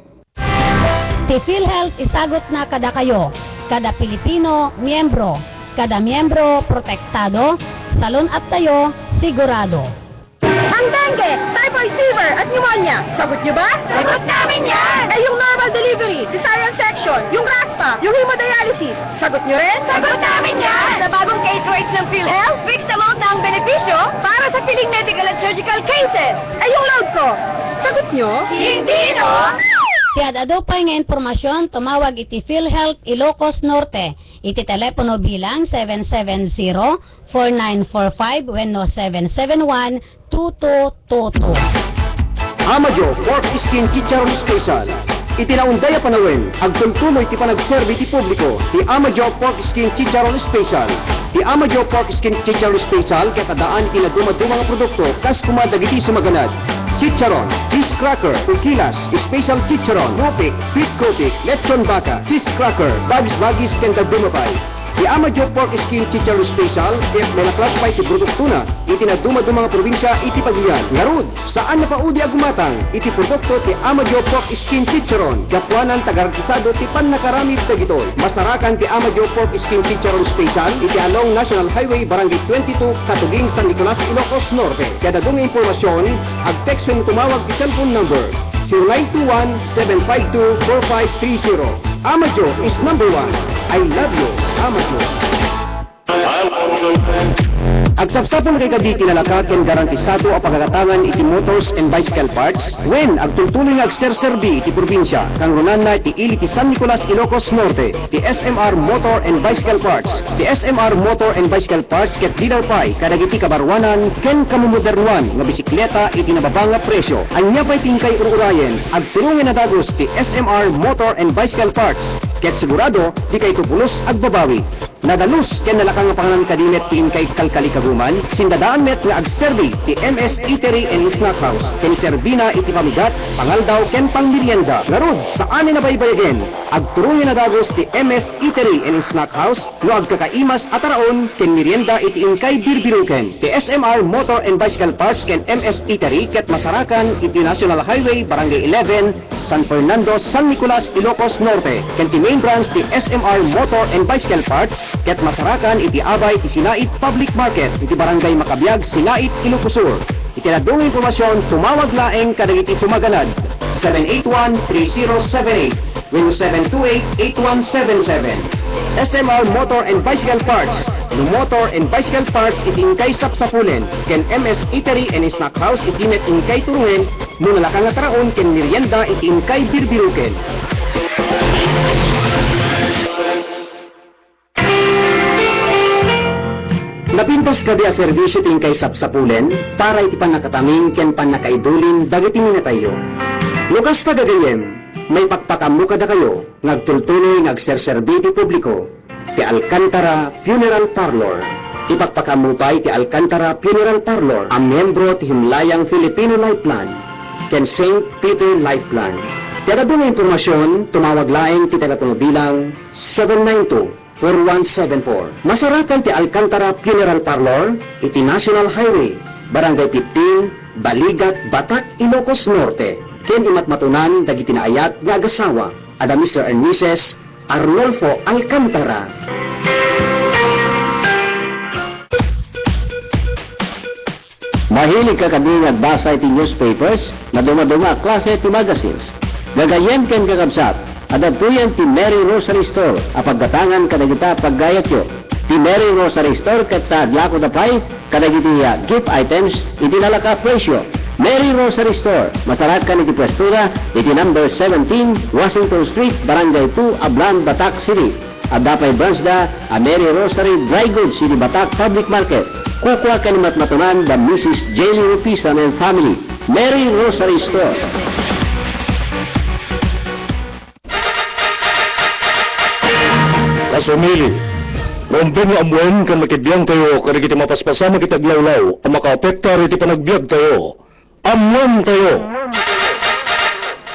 Ti PhilHealth isagot na kada kayo, kada Pilipino, miyembro, kada miyembro protektado, salon at tayo, sigurado. Ang dengue, typhoid fever at pneumonia. Sagot niyo ba? Sagot namin yan! Eh yung normal delivery, cesarean section, yung RASPA, yung hemodialysis. Sagot niyo rin? Sagot namin yan! Sa bagong case rates ng PhilHealth, fixed amount na ang benepisyo para sa piling medical at surgical cases. Eh yung load ko, sagot niyo? Hindi no! Ti adadupay nga informasyon, tumawag iti PhilHealth Ilocos Norte. Iti telepono bilang 770-4945 wenno 771-2222. Amajo Pork Skin Chicharon Special. Itinaundaya panawin, agtultuloy ti panagserbi ti publiko, ti Amajo Pork Skin Chicharon Special. Ti Amajo Pork Skin Chicharon Special, katadaan tinaduma-duma nga produkto, kas kumadagiti sumaganad. Chicharon, fish cracker, ukilas, special chicharon, rupik, sweet kotik, lechon baka, cheese cracker, bagis-bagis kenda dumapay. Ti Amajo Pork Skin Chicharon Special, if may naklasipay ti produkto na, iti nagduma-duma nga probinsya, iti pagiyan. Ngarud, saan na paudi agumatang, iti produkto ti Amajo Pork Skin Chicharon, kapwanan tagarantado ti panakaramid dagitoy. Masarakan ti Amajo Pork Skin Chicharon Special, iti along National Highway, Barangay 22, Katuging, San Nicolas, Ilocos Norte. Kada dung impormasyon, ag-text when tumawag ti cellphone number 0921-752-4530. Amajo is number one. I love you, Amajo. Agsapsapon kay kadi kinalaka ken garantisado a pagagatangan iti motors and bicycle parts when agtultuloy nga agserserbi iti probinsya kang runana iti ili ti San Nicolas, Ilocos Norte, ti SMR Motor and Bicycle Parts. Ti SMR Motor and Bicycle Parts ket dealer pay kadagiti kabarwanan ken kamumodernuan nga bisikleta iti nababang nga presyo. Anya pay tingkay ururayen agtulungan na dagos ti SMR Motor and Bicycle Parts ket sigurado di kay tupulos agbabawi. Nadalus ken nalakang nga pangalan kadinet ti inkay kalkali kaguman sindadaan met nga agserbi ti MS Eatery and Snack House ken serbina iti pamigat pangaldaw ken pangmerienda. Ngarud saan na baybayagen agturuyan na dagos ti MS Eatery and Snack House no agkakaimas ataraon ken merienda iti inkay birbiruken. Ti SMR Motor and Bicycle Parts ken MS Eatery ket masarakan iti National Highway Barangay 11 San Fernando, San Nicolas, Ilocos Norte. Ken ti main branch ti SMR Motor and Bicycle Parts ket masarakan iti abay ti Sinait Public Market iti Barangay Makabiag, Sinait, Ilocos Sur. Iti nadung impormasyon tumawag laeng kadagiti sumaganad 781-3078 when 728-8177. SMR Motor and Bicycle Parts. No motor and bicycle parts iti inkay sapsapulen ken MS Eatery and Snack House iti net inkay turungen no nalakang ataraon ken merienda iti inkay birbiruken. Napintas kadi a serbisyo iti inkay sapsapulen para iti panakataming ken panakaidulin dagiti minatayo. Lukas pagagayem, may pakpakamu kada kayo ngagtultuloy ngagserserbi ti publiko. Ti Alcantara Funeral Parlor. Ipagpakamupay ti Alcantara Funeral Parlor ang miyembro ti Himlayang Filipino Lifeline ken St. Peter Lifeline. Ti adadong impormasyon tumawag laeng ti telepono bilang 792-4174. Masarakan ti Alcantara Funeral Parlor iti National Highway Barangay 15 Baligat, Batak, Ilocos Norte. Ken imatmatunan dagiti naayat nga agasawa ada Mr. and Mrs. Arnolfo Alcantara. Mahilig ka kadi nagbasa iti newspapers na dumaduma klase iti magazines. Gagayen ken kakabsat, adagtuyan ti Mary Rosary Store apaggatangan kadagita paggayatyo. Ti Mary Rosary Store ket adlako dapay kadagiti gift items iti nalaka presyo. Mary Rosary Store, masarakan iti pwestuda iti number 17 Washington Street, Barangay 2, Ablan, Batak City. At dapay branch da a Mary Rosary Dry Goods City Batak Public Market. Kukwa kanimatmatunan da Mrs. Jayle Rupisan and family. Mary Rosary Store. Kasumili, rompin nga amuan kan makibiyang tayo kada kita mapaspasama kita glawlaw ang makaapektar iti panagbiag tayo. Amuan tayo!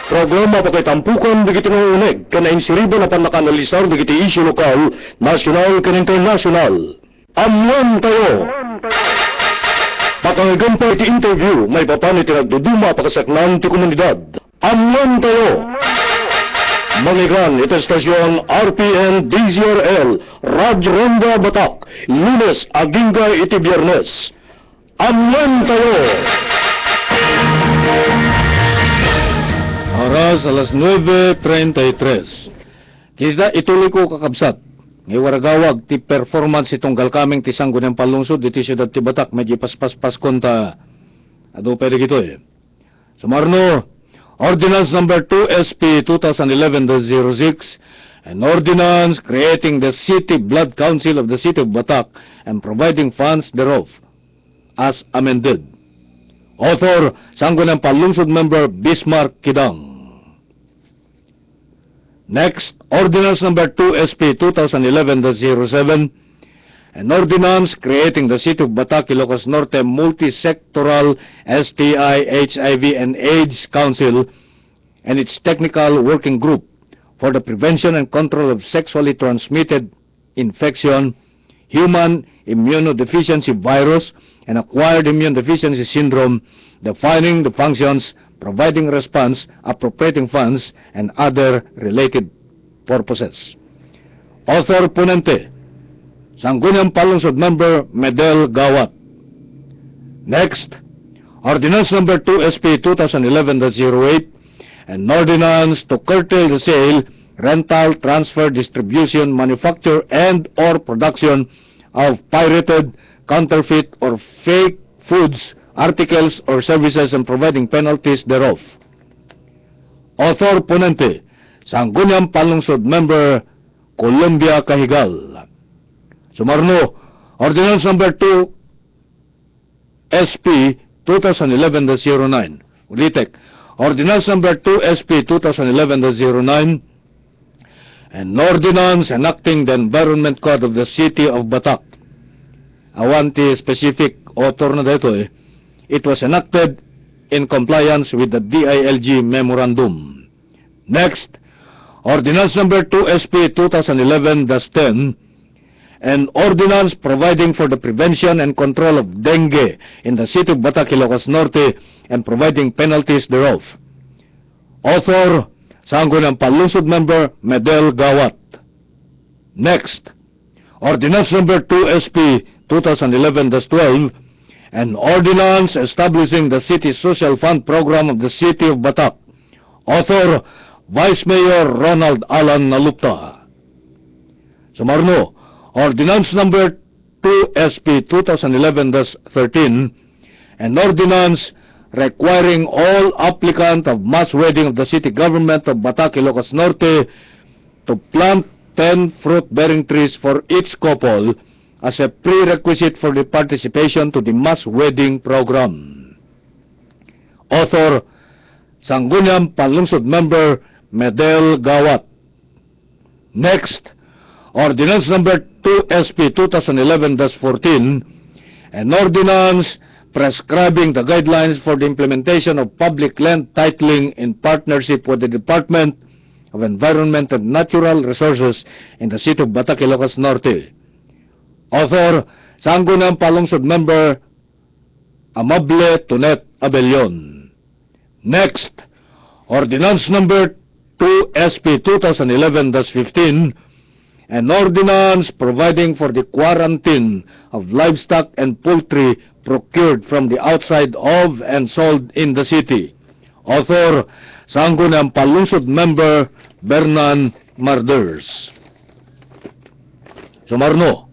Programa pa kay tampukan digiti nga unig kana insirido na panakanalisar digiti isyu lokal, nasyonal kan internasyonal. Amuan tayo! Pakangagampay iti interview may papan iti nagduduma pakasaknan ti komunidad. Amuan tayo! Manigan iti estasyon RPN DZRL Radyo Ronda Batak, Lunes agingga iti Biyernes. Amuan tayo! Oras alas 9:33. Kita ituloy ko kakabsat. Iwaragawag ti performance itong galkaming ti Sanggunang Palungsod iti siyudad ti Batak medyo paspas-paskon ta. Ano pwede gito eh. Sumarno, Ordinance number 2 SP 2011-06, an ordinance creating the City Blood Council of the City of Batak and providing funds thereof, as amended. Author, Sangguniang Panlungsod Member Bismarck Kidang. Next, Ordinance number 2 SP 2011-07, an ordinance creating the City of Batak, Ilocos Norte Multi-Sectoral STI, HIV, and AIDS Council and its Technical Working Group for the prevention and control of sexually transmitted infection, human immunodeficiency virus, and acquired immune deficiency syndrome, defining the functions, providing response, appropriating funds, and other related purposes. Author Ponente, Sangguniang Panlungsod Member Medel Gawat. Next, Ordinance number 2 SP 2011-08, an ordinance to curtail the sale, rental, transfer, distribution, manufacture, and or production of pirated, counterfeit, or fake foods, articles, or services and providing penalties thereof. Author Ponente, Sangguniang Panlungsod Member Columbia Cahigal. Sumarno, Ordinance number 2 SP 2011-09. Ulitek, Ordinance number 2 SP 2011-09, an ordinance enacting the Environment Code of the City of Batak. Awanti specific author na dito It was enacted in compliance with the DILG Memorandum. Next, Ordinance number 2 SP 2011-10, an ordinance providing for the prevention and control of dengue in the City of Batak, Ilocos Norte, and providing penalties thereof. Author, Sangguniang Panlungsod Member Medel Gawat. Next, Ordinance number 2 SP 2011-12, an ordinance establishing the City Social Fund Program of the City of Batak. Author, Vice Mayor Ronald Alan Nalupta. Sumarno, Ordinance number 2 SP 2011-13, an ordinance requiring all applicant of mass wedding of the city government of Batak, Ilocos Norte to plant 10 fruit-bearing trees for each couple as a prerequisite for the participation to the mass wedding program. Author, Sangguniang Panlungsod Member Medel Gawat. Next, Ordinance number 2 SP 2011-14, an ordinance prescribing the guidelines for the implementation of public land titling in partnership with the Department of Environment and Natural Resources in the City of Batak, Ilocos Norte. Author, Sangguniang Panlungsod Member Amable Tunet Abellion. Next, Ordinance number 2 SP 2011-15, an ordinance providing for the quarantine of livestock and poultry procured from the outside of and sold in the city. Author, Sangguniang Panlungsod Member Bernan Marders. Sumarno,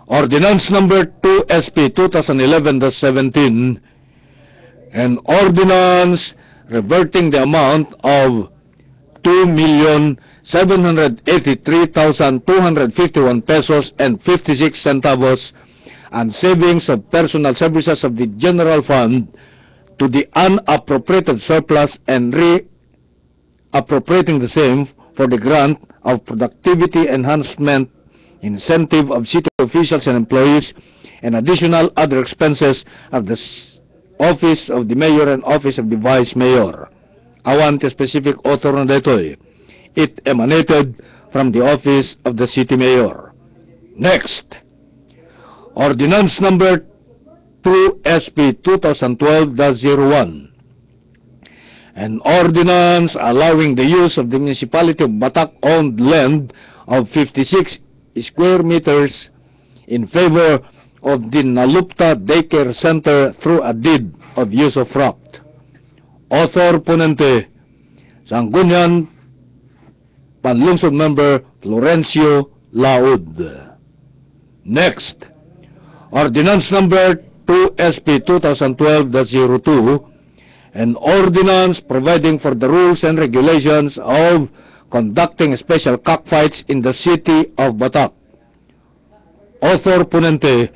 Ordinance number 2 SP 2011-17, an ordinance reverting the amount of 2,783,251 pesos and 56 centavos and savings of personal services of the general fund to the unappropriated surplus and re-appropriating the same for the grant of productivity enhancement incentive of city officials and employees and additional other expenses of the office of the mayor and office of the vice mayor. Awante specific author na ditoy. It emanated from the office of the city mayor. Next, Ordinance number 2 SP 2012-01, an ordinance allowing the use of the municipality of Batak-owned land of 56 square meters in favor of the Nalupta Daycare Center through a deed of use of rapt. Author Ponente, Sangguniang Panlungsod Member Florencio Laud. Next, Ordinance number 2 SP 2012-02, an ordinance providing for the rules and regulations of conducting special cockfights in the city of Batak. Author Ponente,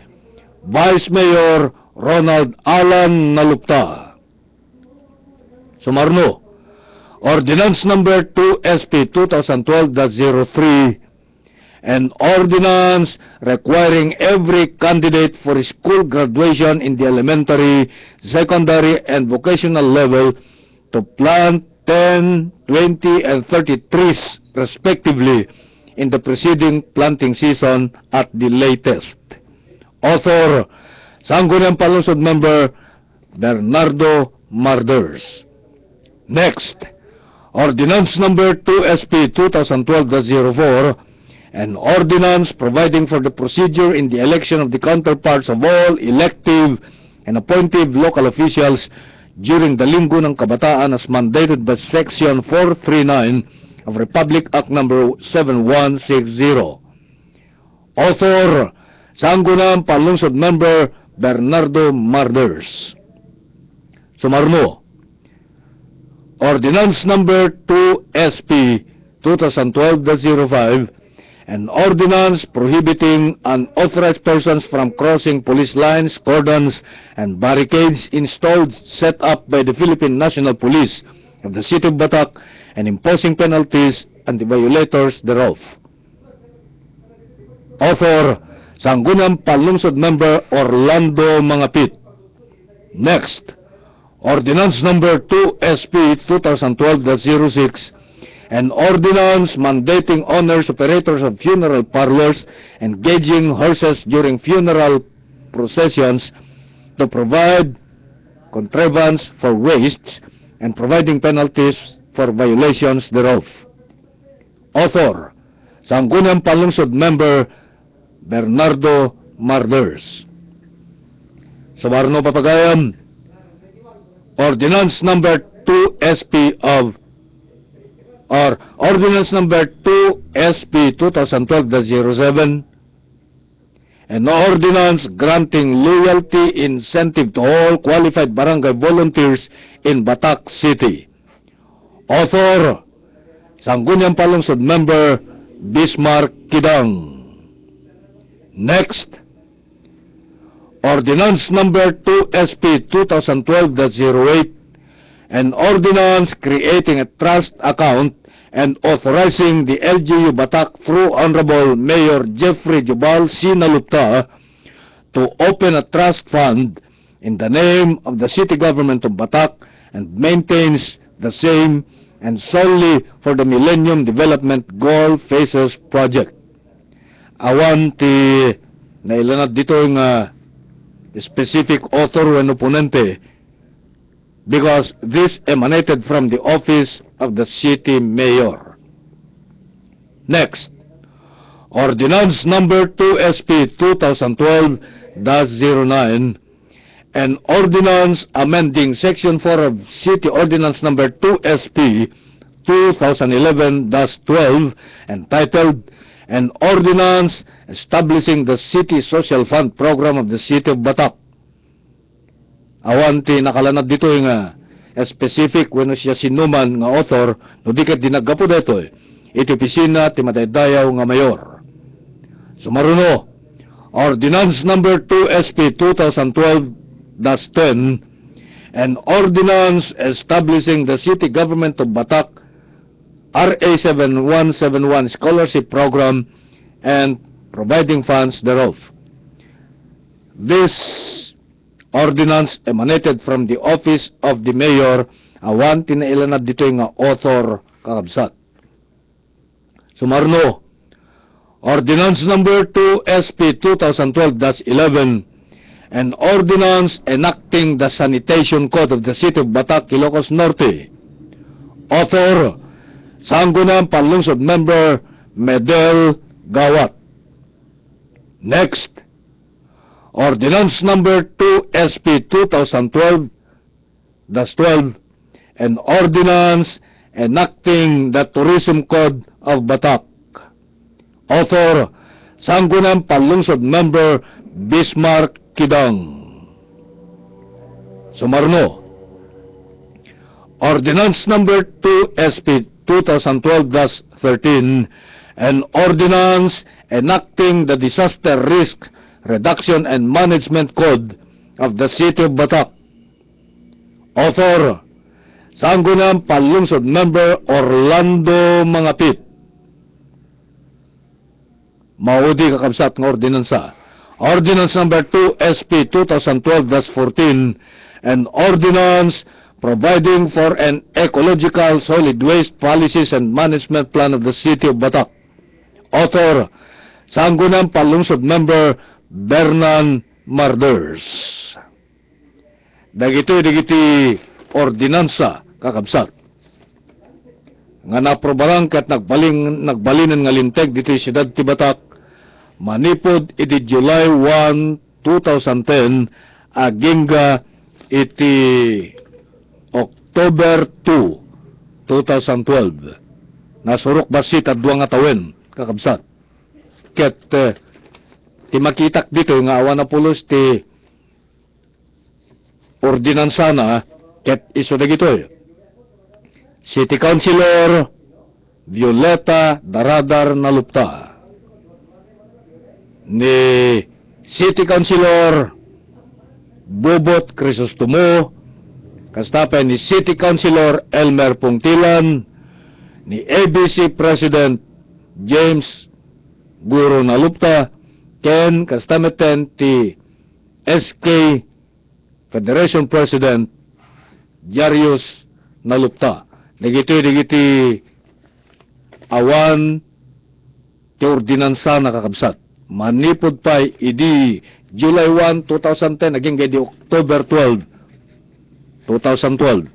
Vice Mayor Ronald Alan Nalupta. Sumarno, Ordinance Number 2 SP 2012-03, an ordinance requiring every candidate for school graduation in the elementary, secondary, and vocational level to plant 10, 20, and 30 trees, respectively, in the preceding planting season at the latest. Author, Sangguniang Panlungsod Member Bernardo Marders. Next, Ordinance Number 2 SP 2012-04, an ordinance providing for the procedure in the election of the counterparts of all elective and appointive local officials during the Linggo ng Kabataan as mandated by Section 439 of Republic Act Number 7160. Author, Sangguniang Panlungsod Member Bernardo Marders. Sumarno, Ordinance Number 2 SP 2012-05, an ordinance prohibiting unauthorized persons from crossing police lines, cordons, and barricades installed set up by the Philippine National Police of the City of Batak and imposing penalties on the violators thereof. Author, Sangguniang Panlungsod Member Orlando Mangapit. Next, Ordinance Number 2 SP 2012-06, an ordinance mandating owners, operators of funeral parlors engaging horses during funeral processions to provide contrivance for wastes and providing penalties for violations thereof. Author, Sangguniang Panlungsod Member Bernardo Marders. Sumarno Papagayan, Ordinance Number 2 SP Ordinance Number 2 SP 2012-07, an ordinance granting loyalty incentive to all qualified barangay volunteers in Batak City. Author, Sangguniang Panlungsod Member Bismarck Kidang. Next, Ordinance Number 2 SP 2012-08, an ordinance creating a trust account and authorizing the LGU Batak through Honorable Mayor Jeffrey Jubal C. Nalupta to open a trust fund in the name of the City Government of Batak and maintains the same and solely for the Millennium Development Goal Phases Project. Awan ti nailanad dito yung specific author and opponente because this emanated from the office of the city mayor. Next, Ordinance Number 2 SP 2012-09, an ordinance amending Section 4 of City Ordinance Number 2 SP 2011-12, entitled An Ordinance Establishing the City Social Fund Program of the City of Batak. Awan ti nakalanad dito yung specific when siya sinuman nga author, no di kat dinagapo dito iti opisina ti madaydayaw nga mayor. Sumaruno, Ordinance Number 2 SP 2012-10, an ordinance establishing the City Government of Batak RA 7171 Scholarship Program and providing funds thereof. This ordinance emanated from the office of the mayor. Awan tinailanad dito yung author kakabsat. Sumarno, Ordinance Number 2 SP 2012-11, an ordinance enacting the Sanitation Code of the City of Batak, Ilocos Norte. Author, Sangguniang Panlungsod Member Medel Gawat. Next, Ordinance Number 2 SP 2012-12, an ordinance enacting the Tourism Code of Batak. Author, Sangguniang Panlungsod Member Bismarck Kidang. Sumarno, Ordinance Number 2 SP 2012-13, an ordinance enacting the Disaster Risk Reduction and Management Code of the City of Batak. Author, Sangguniang Panlungsod Member Orlando Mangapit. Maudi kakabsat ng ordinansa. Ordinance Number 2 SP 2012-14, an ordinance providing for an ecological solid waste policies and management plan of the City of Batak. Author, Sangguniang Panlungsod Member Bernan Marders. Dagiti ordinansa kakabsat nga naprobarang ket nagbalinan nga linteg dito sa siyudad ti Batak manipod iti July 1, 2010 agingga iti October 2, 2012. Nasurok basit at duwang atawen, kakabsat. Ket, ti makitak dito, nga awan na pulos ti ordinansa na, ket iso na gito. City Councilor Violeta Daradar Nalupta. Ni City Councilor Bobot Crisostomo, kastapay ni City Councilor Elmer Pungtilan, ni ABC President James Guro Nalupta, ken kastameten ti SK Federation President Jarius Nalupta. Digiti awan ti ordinansa nakakabsat. Manipod pa'y idi July 1, 2010, naging di October 12, 2012.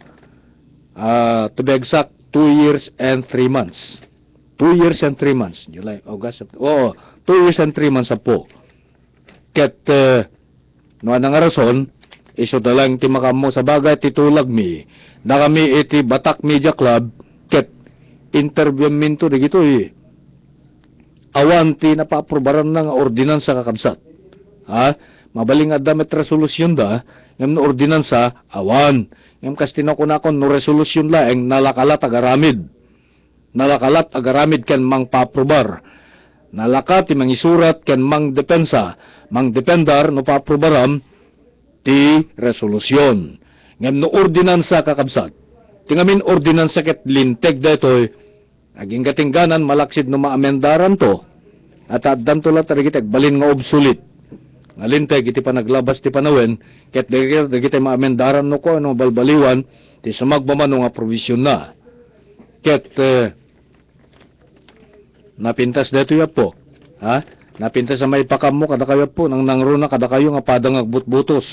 To be exact, 2 years and 3 months. 2 years and 3 months. July, August, 2 years and 3 months po. Ket, no nga rason, iso dalang ti makamo sa bagay titulag mi, na kami iti Batak Media Club, ket, interview minto, digito awan ti napaaprobaran na nga ordinansa kakabsat. Mabaling nga damit resolusyon da, ngam no ordinansa, awan. Ngam kas tinakunakon no resolusyon laeng nalakalat agaramid. Nalakalat agaramid ken mang paaprobar. Nalakat ti mangisurat ken mang depensa. Mang dependar no paaprobaram ti resolusyon. Ngam no ordinansa kakabsat. Tingamin ordinansa ket linteg detoy, aging katingganan malaksid no maamendaran to, at addan to lang tarigit agbalin nga obsolete. Ngalintay, iti pa naglabas ti panawen, ket dagiti maamendaran no ko, ano balbaliwan, ti sumagbaman nga provision na. Ket, napintas dito ya po, napintas sa may pakam mo, kada kayo po, nang nangruna, kada kayo nga padang agbutbutos.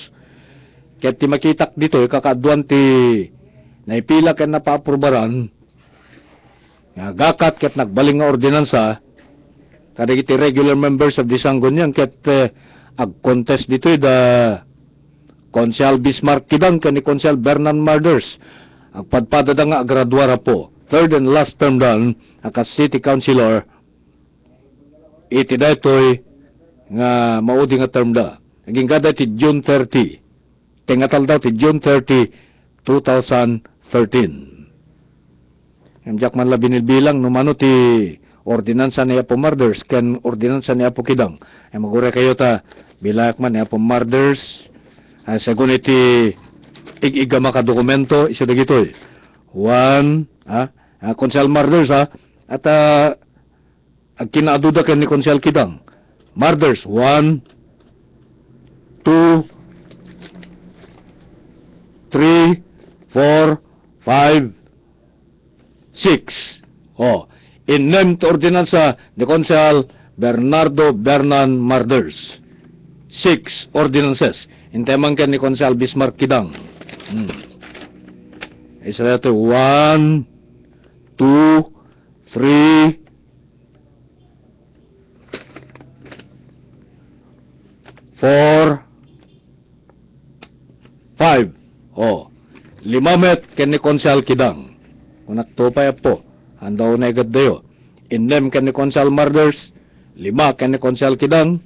Ket ti makitak dito, kakaduan ti naipila ken napaaprobaran, nga gakat ket nagbaling nga ordinansa kadagiti regular members of the Sangguniang ket ag-contest dito da Konsehal Bismarck Kidang ken ni Konsehal Bernan Marders agpadpada nga graduara po third and last term dan akas city councilor iti daytoy nga maudi nga term da aging kada ti June 30 tingatal daw ti June 30 2013. Jack man labi bilang numano ti ordinansa ni Apo Marders ken ordinansa ni Apo Kidang. Ay magure kayo ta bilak man ni Apo Marders segun iti igama ka dokumento iso dagitoy. 1 Konsehal Marders at ag kinaaduda ken ni Konsehal Kidang. Marders 1 2 3 4 5 6. In name to ordinansa ni Konsehal Bernardo Bernan Marders. 6 ordinances. Intemang ken ni Konsehal Bismarck Kidang. Isa ito 1, 2, 3, 4, 5. 5 met ken ni Konsehal Kidang. Unak tupay po, handaw na agad dayo. Innem ken ni Konsehal Marders, 5 ken ni Konsehal Kidang,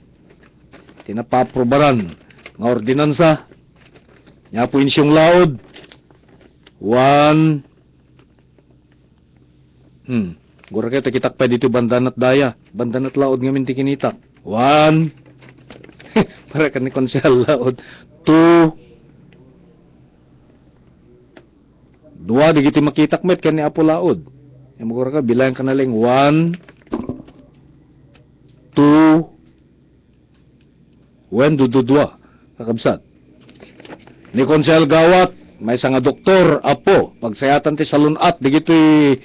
tinapaprobaran nga ordinansa, nya po insyong laod, 1. Gura kayo takitak pa dito bandanat daya. Bandanat laod nga minti kinitak. 1. Para ka ni konsehal laod. 2. 2 di kiti makitak met kan ni apo laod. Yang gura ka bilang ka naling 1. 2. Wen dududwa. Kakabsat. Ni konsehal gawat. May isa nga doktor, apo, pagsayatan ti salunat, di gito'y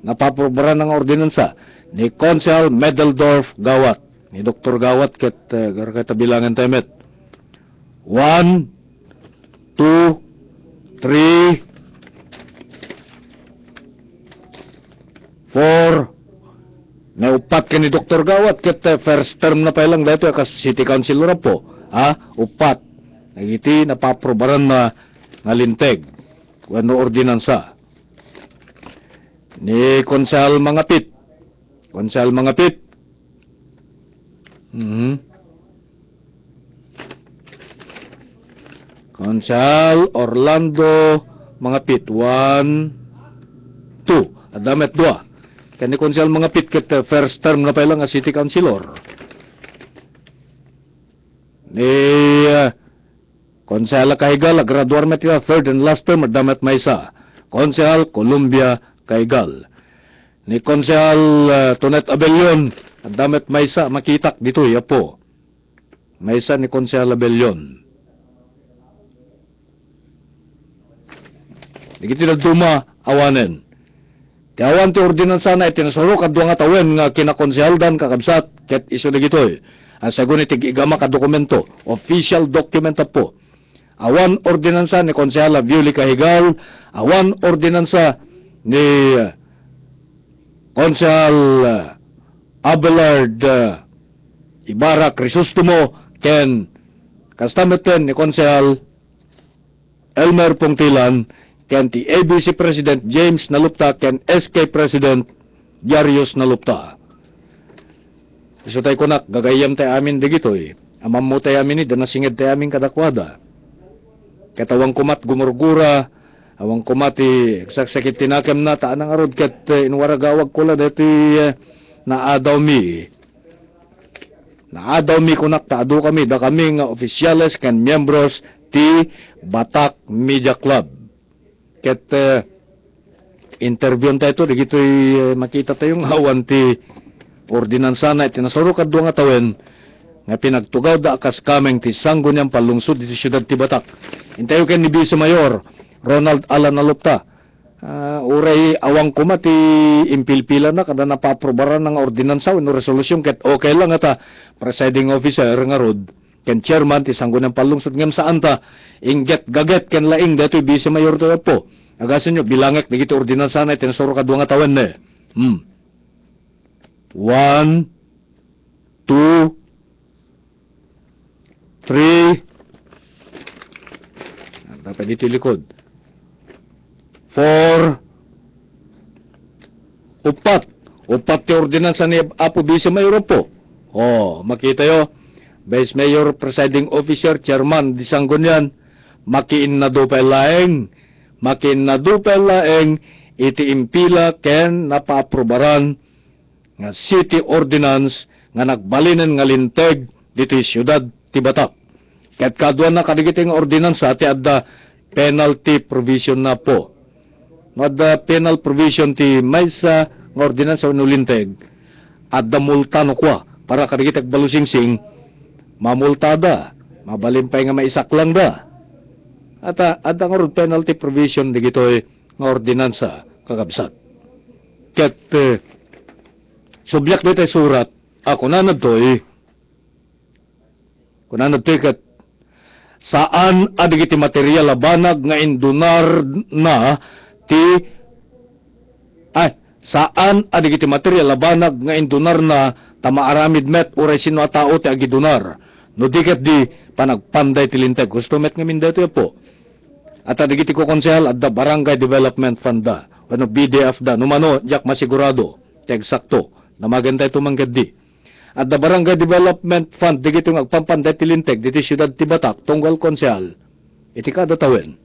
napaprobaran ng ordinansa ni Konsehal Medeldorf Gawat, ni Dr. Gawat, ket garkata bilangan temet. 1, 2, 3, 4, naupat ka ni Dr. Gawat, ket first term na pa lang dito, kas city councilor po, upat, nagiti napaprobaran na ngalinteg, wano ordinansa. Ni Konsehal Mangapit. Konsehal Mangapit. Konsehal Orlando Mangapit. 1, 2. Adamet 2. Kani Konsehal Mangapit ket first term na pa lang nga city councilor. Ni Konsehal Kahigal, graduar metila third and last term, damet maysa. Konsehal Columbia Kahigal. Ni Konsehal Tonet Abellion, damet maysa, makitak dito, yapo. Maysa ni Konsehal Abellion. Digiti na duma, awanen. Ti awan ti ordinansa na itinasaro kadwa nga tawen nga kinakonsehaldan kakabsat, ket iso na gitoy. Asagun iti igama ka dokumento, official document po. Awan ordinansa ni Konsehal Violi Kahigal, awan ordinansa ni Konsehal Abelard Ibarra Crisostomo, ken kastameten ni Konsehal Elmer Pongtilan, ken ti ABC President James Nalupta, ken SK President Darius Nalupta. So tayo kunak, gagayam tayo amin digitoy. Amam mo tayo amin ni, danasingid tayo amin kadakwada. Katawang kumat gumurgura, awang kumati saksakit tinakam na, taan ang arod kat inwaragawag ko la dati naadaw mi. Naadaw mi kunak, taado kami, da kami nga opisyales kan miyembros ti Batak Media Club. Ket interview tayo ito, digito'y makita tayong hawan ti ordinansa na itinasaro kadwa nga tawen nga pinagtugaw da akas kameng ti sanggo niyang palungsod ti siyudad ti Batak. Intayo ken ni Vice Mayor Ronald Alan Nalupta. Uray awang kuma ti impilpila na kada napaprobaran ng ordinansa no resolusyon ket okay lang ata presiding officer nga rod ken chairman ti sanggo niyang palungsod ngem saan ta inget gaget ken laing datoy Vice Mayor to po. Agasan nyo bilangek digiti ordinansa na itinasaro kadwa nga tawen ne. 1, 2, 3, dapat dito likod. 4, 4 ti ordinansa ni Apo Vice Mayor po. Makita yo, Vice Mayor, Presiding Officer, Chairman, di sanggunyan, makiin na dupay laeng, iti impila ken napaaprobaran nga city ordinance nga nagbalinen nga linteg dito siyudad ti Batak. Ket kadwa na kadigiting ordinansa ti adda penalty provision na po. Adda penal provision ti maysa nga ordinansa no linteg adda multa no kwa para kadigitag balusingsing mamultada, mabalimpay nga maisaklang da. At adda nga penalty provision digitoy nga ordinansa kakabsat. Ket subyak dito surat, kunanad to'y kat saan adigiti material labanag nga indunar na ti saan adigiti material labanag nga indunar na tamaaramid met uray sino a tao ti agidunar no diket di panagpanday ti linteg gusto met nga mindato po at adigiti ko konsehal adda Barangay Development Fund da ano BDF da numano jak masigurado ti eksakto na maganda ito manggadi. At the Barangay Development Fund, di gitong agpampanday tilinteg, dito siyudad ti Batak, tunggal konsehal, iti kada tawen.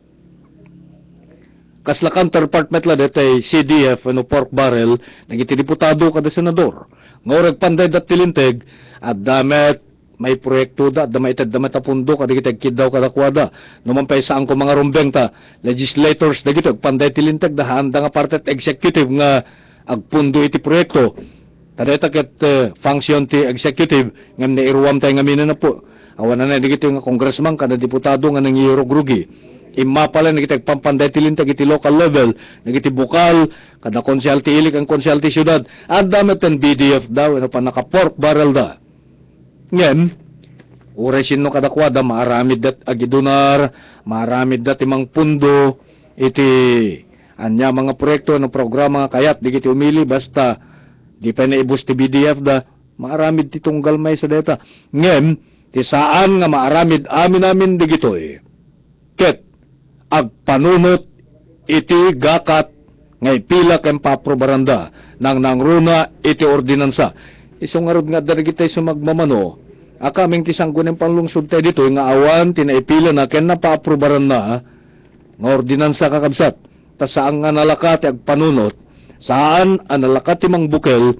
kasla counterpart metla detay CDF ano pork barrel nagiti diputado kada senador ngorag panday dat tilinteg at damet may proyekto da damay damet apundo kada kitag kidaw kada kwada numampay saan ko mga rumbeng ta legislators dagito panday tilinteg da handa nga parte executive nga agpundo iti proyekto tadeta ket function ti executive ngem nairuwam tay ngamin na po awan na dagito nga congressman kada diputado nga nangirog-rugi imma pala nagiti pampanday tilinteg iti local level nagiti bukal kada konsyal ti ilik ang konsyal ti syudad at damet ten BDF daw ano pa naka pork barrel da ngem uray sinno kada kwada maaramid dat agidunar maaramid dat imang pundo iti anya mga proyekto no programa kayat digiti umili basta di pa naibus ti BDF da maaramid ti tunggal may sa data ngem ti saan nga maaramid amin digitoy ket agpanunot iti gakat ngay pila ken paprobaranda nang nangruna iti ordinansa isong arod nga darigitay sumagmamano akaming tisanggunin panlungsod tayo dito nga awan tinaipila na ken napaaprobaran na nga ordinansa kakabsat ta saan nga nalakat agpanunot saan ang nalakat timang bukel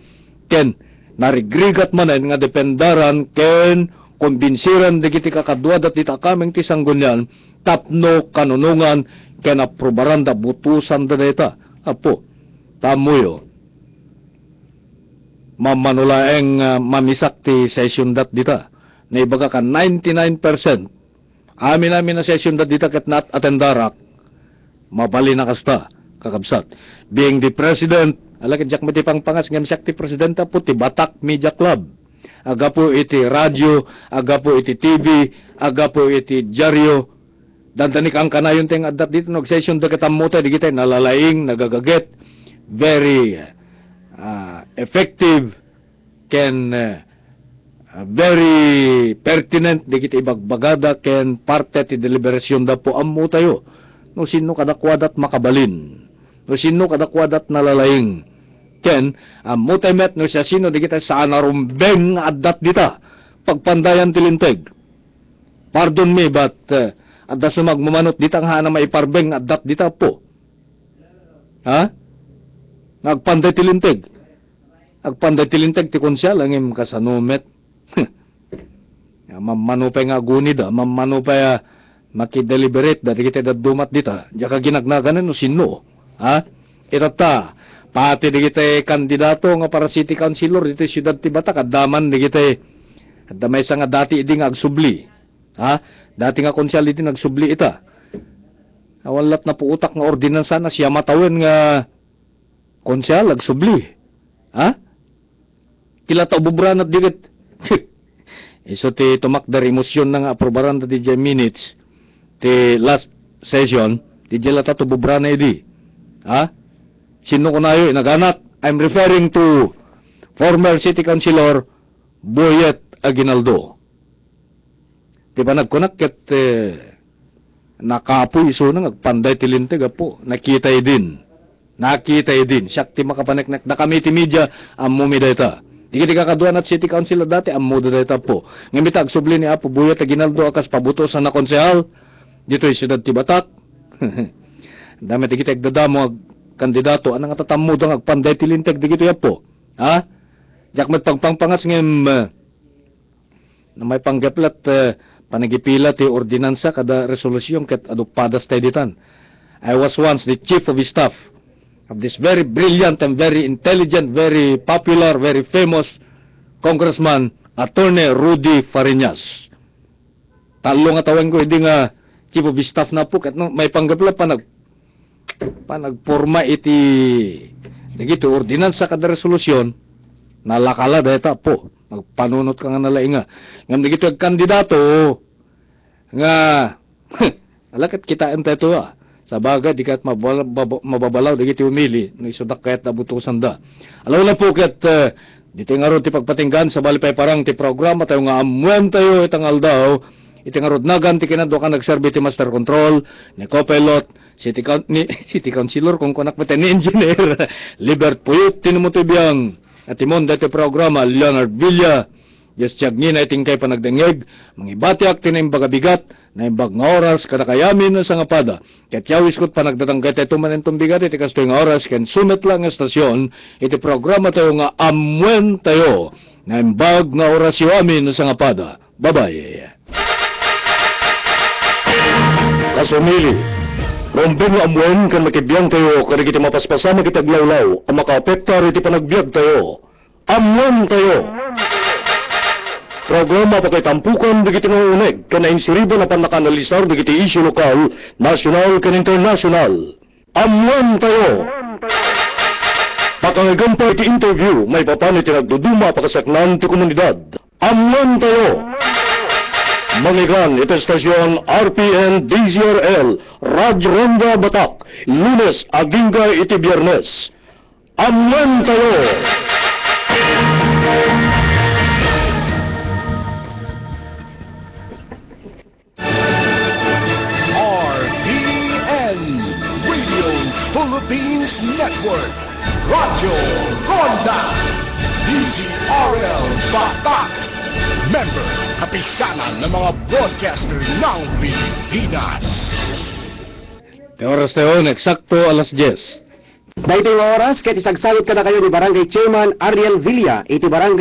ken narigrigat manen nga dependaran ken kumbinsiran digiti kakadwa dat dita kaming tisanggunyan tapno kanunungan ken aprobaran da butusan da deta apo tamuyo mamanulaeng mamisak ti session dat dita na ibaga ka 99% amin na session dat dita ket nat atendarak mabali na kasta kakabsat being the president alakit jak mati pangpangas ngem sak ti presidenta po ti Batak Media Club aga po iti radyo aga po iti TV aga po iti dyaryo dantanik ang kanayon teng adat dito nag session da katamuta digitay nalalaing nagagaget very effective ken very pertinent digiti ibagbagada ken parte ti deliberasyon da po ammo tayo no sino kadakwadat makabalin no sino kadakwadat nalalaing ken ammo tayo met no siya sino digiti sa anarumbeng adat dita pagpandayan tilinteg pardon me but adda sumagmamanot ditang hana maiparbeng adat dita po ha nagpanday tilinteg agpanday tilinteg ti konsyal angim kasanumet mamanupay nga gunida mamanupay makideliberate dati kita dumat dita jaka ginagnagan no sino ha itata pati di kita kandidato nga para city councilor dito siyudad ti Batak adaman di kita adamay sa nga dati idi nga agsubli ha dati nga konsyal idi nagsubli ita awalat na po utak nga ordinansa na siya matawen nga konsyal agsubli ha kilata bubranat digit iso ti tumakdar emosyon na nga aprobaran ti DJ minutes ti last session ti jelata to bubrana idi ha sino ko nayo inaganat I'm referring to former city councilor Boyet Aguinaldo di ba nagkunak ket nakapoy iso na agpanday tilinteg apo nakita din siyak ti makapaneknek na kami ti media ammo mi data Digi kakaduan at city council dati ammo data po. Ngamita agsubli ni Apo Boyet Aguinaldo akas pabutosan na konsehal dito ay siyudad ti Batak. Dami digi agdadamo kandidato anang tatamudang agpanday tilinteg digi po. Ha? Jak met pagpangpangas ngem na may panggaplat panagipila ti ordinansa kada resolusyon ket adopadas tayo ditan. I was once the chief of staff of this very brilliant and very intelligent, very popular, very famous Congressman, Attorney Rudy Fariñas. Talo nga tawag ko, hindi nga chief of staff na po, kat no, may panggapla panagporma iti dagito ordinansa kada resolusyon, nalakala data po, magpanunot ka nga nalainga. Ngam dagito kandidato, nga, alakat kitaan tayo sa bagay, di kat mababalaw, di kiti umili, naisudak kayat nabutusan da. Alaw na po kat, di tingarod ti pagpatinggan sa balipay parang ti programa, tayo nga amuan tayo itangal daw, itingarod nagan, ti kinado ka nagserbi ti master control, ni co-pilot, city councilor, kung kunak pati ni engineer, Libert Puyut, tinumutibiyang, at imon dati programa, Leonard Villa, Diyos tiyagni na iting kay panagdengeg, mangibatiak tinaim bagabigat, na imbag nga oras kada kayamin na sa ngapada. Ket yawis ko't panagdatanggay tayo tumanentong bigat, iti kasto nga oras, ken sumet lang nga estasyon, iti programa tayo nga amwen tayo, na imbag nga oras yu amin na sa ngapada. Bye-bye. Kasumili, rompin nga amwen kan makibiyang tayo, kada kita mapaspasama kita glawlaw, ang makaapektar iti panagbiag tayo. Amwen tayo. Programa pa kay tampukan digiti nga uneg, kana insiribo na panakanalisar digiti isyu lokal, nasyonal kan internasyonal. Amwen tayo! Pakangagampay iti interview, may papan iti nagduduma pakasaknan ti komunidad. Amwen tayo! Mangigan iti estasyon RPN DZRL, Radyo Ronda Batak, Lunes agingga iti Biyernes. Amwen tayo! Philippines Network, Radyo Ronda, DZRL Batak, member kapisanan ng mga broadcaster ng Pilipinas. Oras tayo, eksakto alas 10. Dahil oras, kahit isagsagot ka na kayo ni Barangay Chairman Ariel Villa, iti Barangay